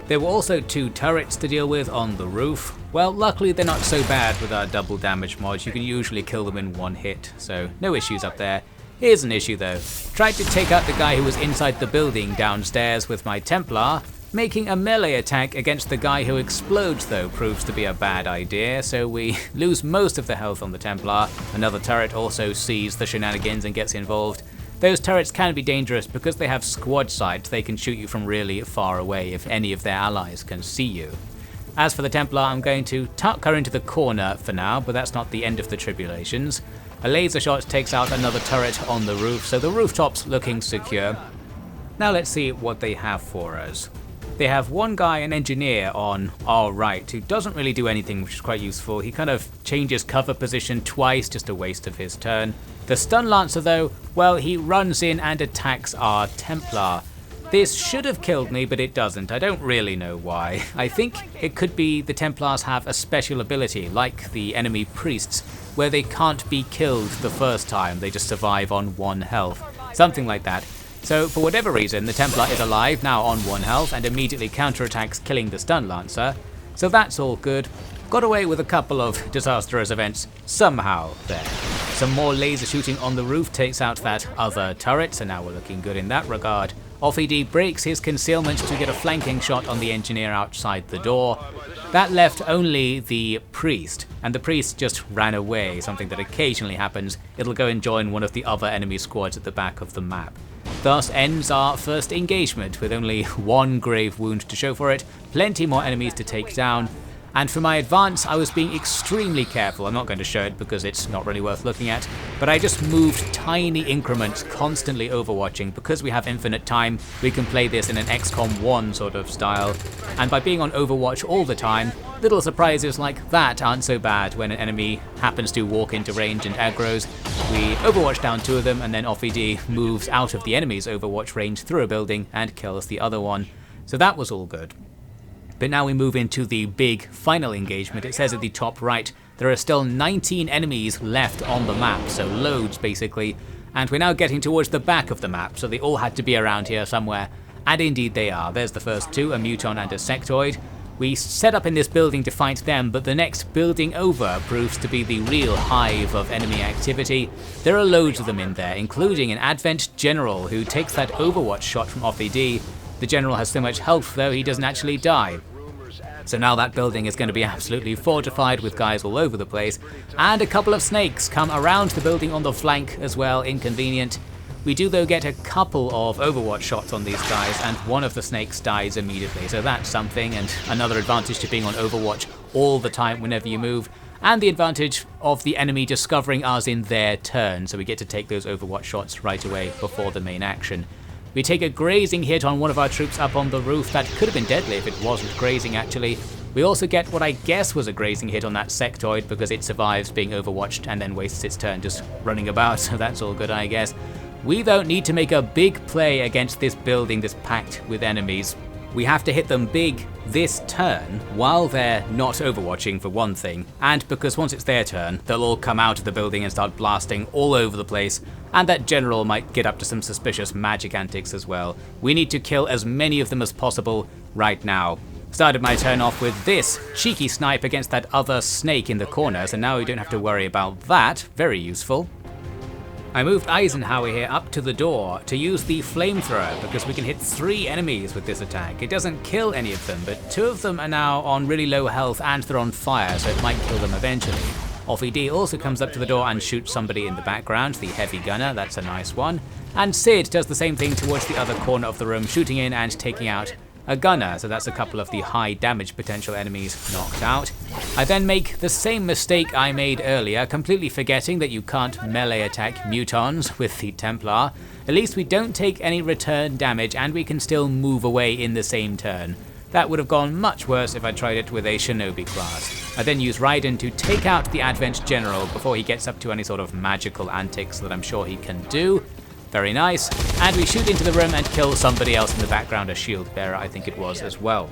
There were also 2 turrets to deal with on the roof. Well, luckily they're not so bad with our double damage mods. You can usually kill them in one hit, so no issues up there. Here's an issue though. Tried to take out the guy who was inside the building downstairs with my Templar. Making a melee attack against the guy who explodes though proves to be a bad idea, so we lose most of the health on the Templar. Another turret also sees the shenanigans and gets involved. Those turrets can be dangerous because they have squad sights. They can shoot you from really far away if any of their allies can see you. As for the Templar, I'm going to tuck her into the corner for now, but that's not the end of the tribulations. A laser shot takes out another turret on the roof, so the rooftop's looking secure. Now let's see what they have for us. They have one guy, an engineer, on our right who doesn't really do anything, which is quite useful. He kind of changes cover position twice, just a waste of his turn. The stun lancer though, well, he runs in and attacks our Templar. This should have killed me, but it doesn't. I don't really know why. I think it could be the Templars have a special ability, like the enemy priests, where they can't be killed the first time, they just survive on 1 health. Something like that. So for whatever reason, the Templar is alive, now on 1 health, and immediately counterattacks, killing the stun lancer. So that's all good. Got away with a couple of disastrous events somehow there. Some more laser shooting on the roof takes out that other turret, so now we're looking good in that regard. Offie breaks his concealment to get a flanking shot on the engineer outside the door. That left only the priest, and the priest just ran away, something that occasionally happens. It'll go and join one of the other enemy squads at the back of the map. Thus ends our first engagement with only one grave wound to show for it, plenty more enemies to take down. And for my advance, I was being extremely careful. I'm not going to show it because it's not really worth looking at, but I just moved tiny increments, constantly overwatching. Because we have infinite time, we can play this in an XCOM 1 sort of style, and by being on Overwatch all the time, little surprises like that aren't so bad when an enemy happens to walk into range and aggroes. We Overwatch down 2 of them, and then Offie moves out of the enemy's Overwatch range through a building and kills the other one. So that was all good. But now we move into the big final engagement. It says at the top right, there are still 19 enemies left on the map, so loads basically. And we're now getting towards the back of the map, so they all had to be around here somewhere. And indeed they are. There's the first 2, a muton and a sectoid. We set up in this building to fight them, but the next building over proves to be the real hive of enemy activity. There are loads of them in there, including an Advent General who takes that Overwatch shot from Offie. The General has so much health though, he doesn't actually die. So now that building is going to be absolutely fortified with guys all over the place, and a couple of snakes come around the building on the flank as well, inconvenient. We do though get a couple of Overwatch shots on these guys, and one of the snakes dies immediately, so that's something, and another advantage to being on Overwatch all the time whenever you move, and the advantage of the enemy discovering us in their turn, so we get to take those Overwatch shots right away before the main action. We take a grazing hit on one of our troops up on the roof. That could have been deadly if it wasn't grazing actually. We also get what I guess was a grazing hit on that sectoid because it survives being overwatched and then wastes its turn just running about, so that's all good I guess. We though need to make a big play against this building that's packed with enemies. We have to hit them big this turn while they're not overwatching for one thing, and because once it's their turn, they'll all come out of the building and start blasting all over the place, and that general might get up to some suspicious magic antics as well. We need to kill as many of them as possible right now. Started my turn off with this cheeky snipe against that other snake in the corner, so now we don't have to worry about that. Very useful. I moved Eisenhower here up to the door to use the flamethrower because we can hit 3 enemies with this attack. It doesn't kill any of them, but 2 of them are now on really low health and they're on fire, so it might kill them eventually. Offie also comes up to the door and shoots somebody in the background, the heavy gunner, that's a nice one. And Sid does the same thing towards the other corner of the room, shooting in and taking out a gunner, so that's a couple of the high damage potential enemies knocked out. I then make the same mistake I made earlier, completely forgetting that you can't melee attack mutons with the Templar. At least we don't take any return damage and we can still move away in the same turn. That would have gone much worse if I tried it with a Shinobi class. I then use Raiden to take out the Advent General before he gets up to any sort of magical antics that I'm sure he can do. Very nice, and we shoot into the room and kill somebody else in the background, a shield bearer I think it was as well.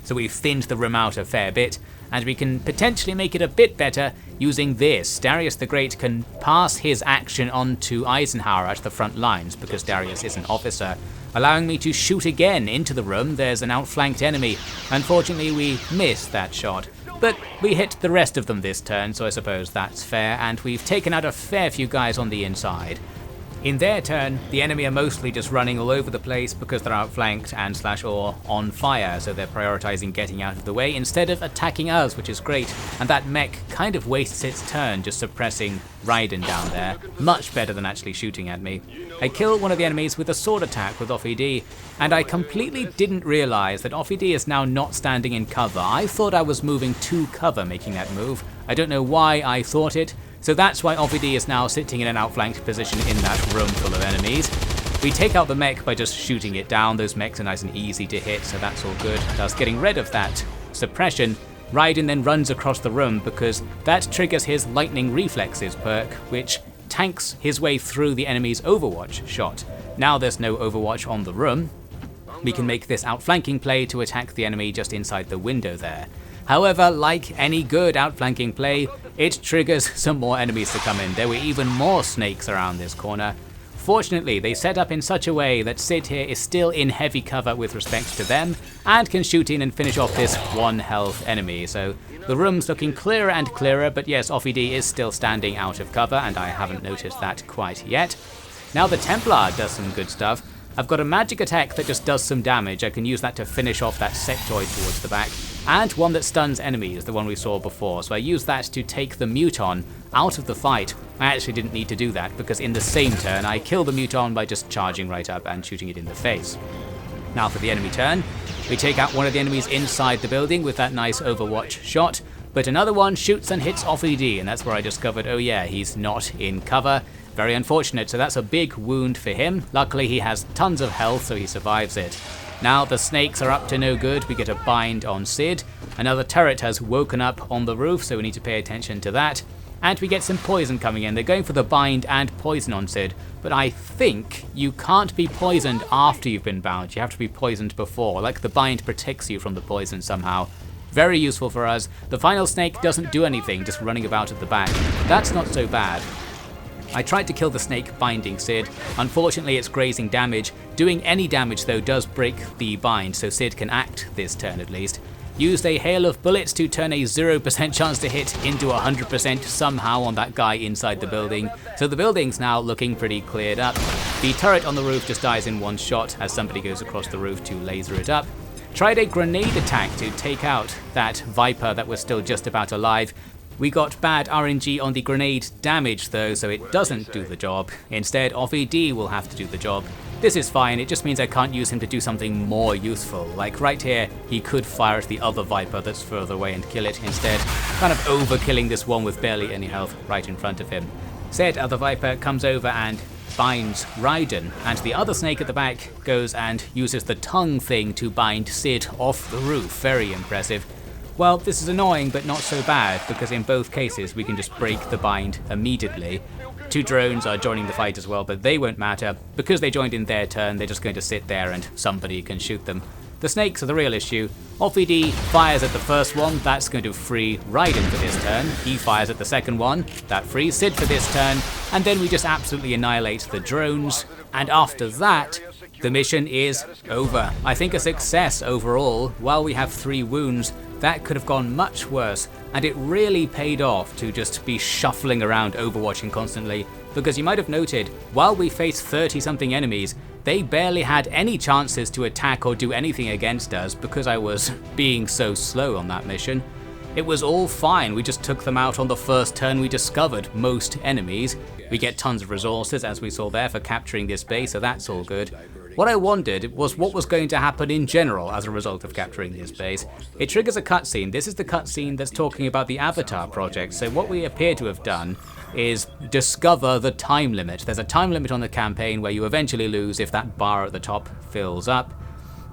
So we've thinned the room out a fair bit, and we can potentially make it a bit better using this. Darius the Great can pass his action on to Eisenhower at the front lines because Darius is an officer, allowing me to shoot again into the room. There's an outflanked enemy. Unfortunately we missed that shot, but we hit the rest of them this turn, so I suppose that's fair, and we've taken out a fair few guys on the inside. In their turn, the enemy are mostly just running all over the place because they're outflanked and /or on fire, so they're prioritizing getting out of the way instead of attacking us, which is great, and that mech kind of wastes its turn just suppressing Raiden down there, much better than actually shooting at me. I kill one of the enemies with a sword attack with Offie, and I completely didn't realize that Offie is now not standing in cover. I thought I was moving to cover making that move. I don't know why I thought it. So that's why Offie is now sitting in an outflanked position in that room full of enemies. We take out the mech by just shooting it down. Those mechs are nice and easy to hit, so that's all good. Thus getting rid of that suppression, Raiden then runs across the room because that triggers his lightning reflexes perk, which tanks his way through the enemy's overwatch shot. Now there's no overwatch on the room. We can make this outflanking play to attack the enemy just inside the window there. However, like any good outflanking play, it triggers some more enemies to come in. There were even more snakes around this corner. Fortunately, they set up in such a way that Sid here is still in heavy cover with respect to them, and can shoot in and finish off this 1 health enemy. So the room's looking clearer and clearer, but yes, Offie is still standing out of cover, and I haven't noticed that quite yet. Now the Templar does some good stuff. I've got a magic attack that just does some damage. I can use that to finish off that sectoid towards the back, and one that stuns enemies, the one we saw before. So I use that to take the Muton out of the fight. I actually didn't need to do that because in the same turn I kill the Muton by just charging right up and shooting it in the face. Now for the enemy turn, we take out one of the enemies inside the building with that nice Overwatch shot, but another one shoots and hits off ED, and that's where I discovered, oh yeah, he's not in cover. Very unfortunate, so that's a big wound for him. Luckily he has tons of health, so he survives it. Now the snakes are up to no good. We get a bind on Sid. Another turret has woken up on the roof, so we need to pay attention to that. And we get some poison coming in. They're going for the bind and poison on Sid, but I think you can't be poisoned after you've been bound. You have to be poisoned before, like the bind protects you from the poison somehow. Very useful for us. The final snake doesn't do anything, just running about at the back. That's not so bad. I tried to kill the snake binding Sid. Unfortunately it's grazing damage. Doing any damage though does break the bind, so Sid can act this turn at least. Used a hail of bullets to turn a 0% chance to hit into 100% somehow on that guy inside the building. So the building's now looking pretty cleared up. The turret on the roof just dies in one shot as somebody goes across the roof to laser it up. Tried a grenade attack to take out that Viper that was still just about alive. We got bad RNG on the grenade damage though, so it doesn't do the job. Instead, off-ED will have to do the job. This is fine, it just means I can't use him to do something more useful. Like right here, he could fire at the other Viper that's further away and kill it instead. Kind of overkilling this one with barely any health right in front of him. Said other Viper comes over and binds Raiden, and the other snake at the back goes and uses the tongue thing to bind Sid off the roof. Very impressive. Well, this is annoying, but not so bad, because in both cases we can just break the bind immediately. Two drones are joining the fight as well, but they won't matter. Because they joined in their turn, they're just going to sit there and somebody can shoot them. The snakes are the real issue. Off-ED fires at the first one, that's going to free Raiden for this turn. He fires at the second one, that frees Sid for this turn, and then we just absolutely annihilate the drones. And after that, the mission is over. I think a success overall. While we have 3 wounds, that could have gone much worse, and it really paid off to just be shuffling around overwatching constantly, because you might have noted, while we faced 30-something enemies, they barely had any chances to attack or do anything against us because I was being so slow on that mission. It was all fine, we just took them out on the first turn we discovered most enemies. We get tons of resources, as we saw there, for capturing this base, so that's all good. What I wondered was what was going to happen in general as a result of capturing this base. It triggers a cutscene. This is the cutscene that's talking about the Avatar project, so what we appear to have done is discover the time limit. There's a time limit on the campaign where you eventually lose if that bar at the top fills up.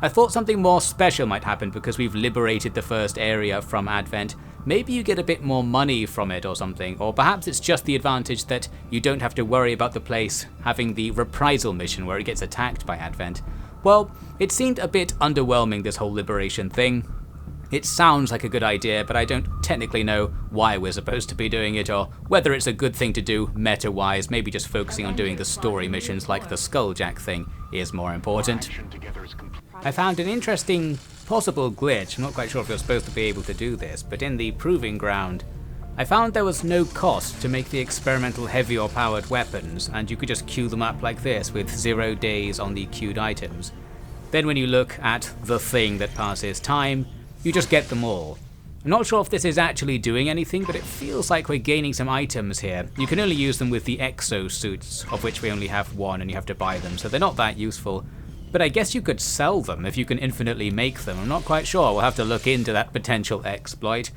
I thought something more special might happen because we've liberated the first area from Advent. Maybe you get a bit more money from it or something, or perhaps it's just the advantage that you don't have to worry about the place having the reprisal mission where it gets attacked by Advent. Well, it seemed a bit underwhelming, this whole liberation thing. It sounds like a good idea, but I don't technically know why we're supposed to be doing it, or whether it's a good thing to do meta-wise. Maybe just focusing on doing the story missions like the Skulljack thing is more important. I found an interesting possible glitch. I'm not quite sure if you're supposed to be able to do this, but in the Proving Ground, I found there was no cost to make the experimental heavy or powered weapons, and you could just queue them up like this with 0 days on the queued items. Then when you look at the thing that passes time, you just get them all. I'm not sure if this is actually doing anything, but it feels like we're gaining some items here. You can only use them with the exosuits, of which we only have 1 and you have to buy them, so they're not that useful. But I guess you could sell them if you can infinitely make them. I'm not quite sure, we'll have to look into that potential exploit.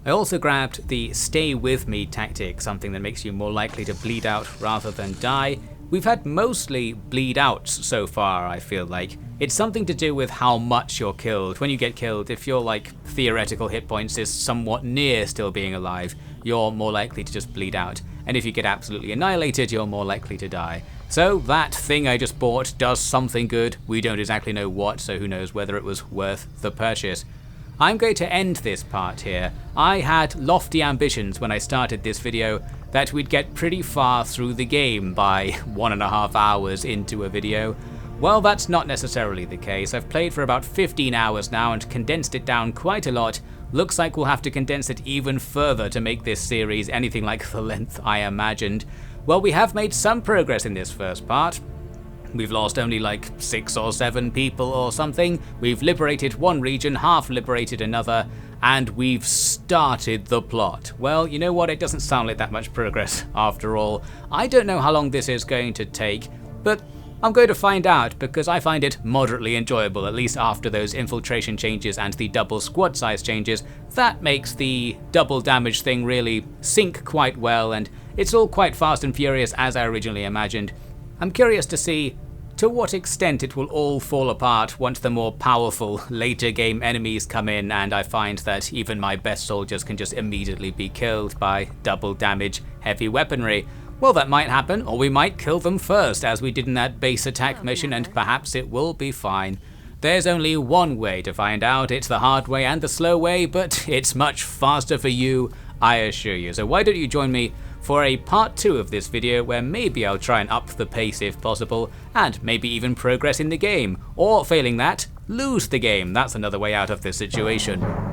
I also grabbed the stay with me tactic, something that makes you more likely to bleed out rather than die. We've had mostly bleed outs so far, I feel like. It's something to do with how much you're killed. When you get killed, if your theoretical hit points is somewhat near still being alive, you're more likely to just bleed out. And if you get absolutely annihilated, you're more likely to die. So that thing I just bought does something good. We don't exactly know what, so who knows whether it was worth the purchase. I'm going to end this part here. I had lofty ambitions when I started this video that we'd get pretty far through the game by 1.5 hours into a video. Well, that's not necessarily the case. I've played for about 15 hours now and condensed it down quite a lot. Looks like we'll have to condense it even further to make this series anything like the length I imagined. Well, we have made some progress in this first part. we've lost only like 6 or 7 people or something, we've liberated one region, half liberated another, and we've started the plot. Well, you know what, it doesn't sound like that much progress after all. I don't know how long this is going to take, but I'm going to find out because I find it moderately enjoyable, at least after those infiltration changes and the double squad size changes. That makes the double damage thing really sync quite well, and it's all quite fast and furious as I originally imagined. I'm curious to see to what extent it will all fall apart once the more powerful later game enemies come in and I find that even my best soldiers can just immediately be killed by double damage heavy weaponry. Well, that might happen, or we might kill them first, as we did in that base attack mission, and perhaps it will be fine. There's only one way to find out. It's the hard way and the slow way, but it's much faster for you, I assure you. So why don't you join me for a part 2 of this video, where maybe I'll try and up the pace if possible, and maybe even progress in the game, or failing that, lose the game. That's another way out of this situation.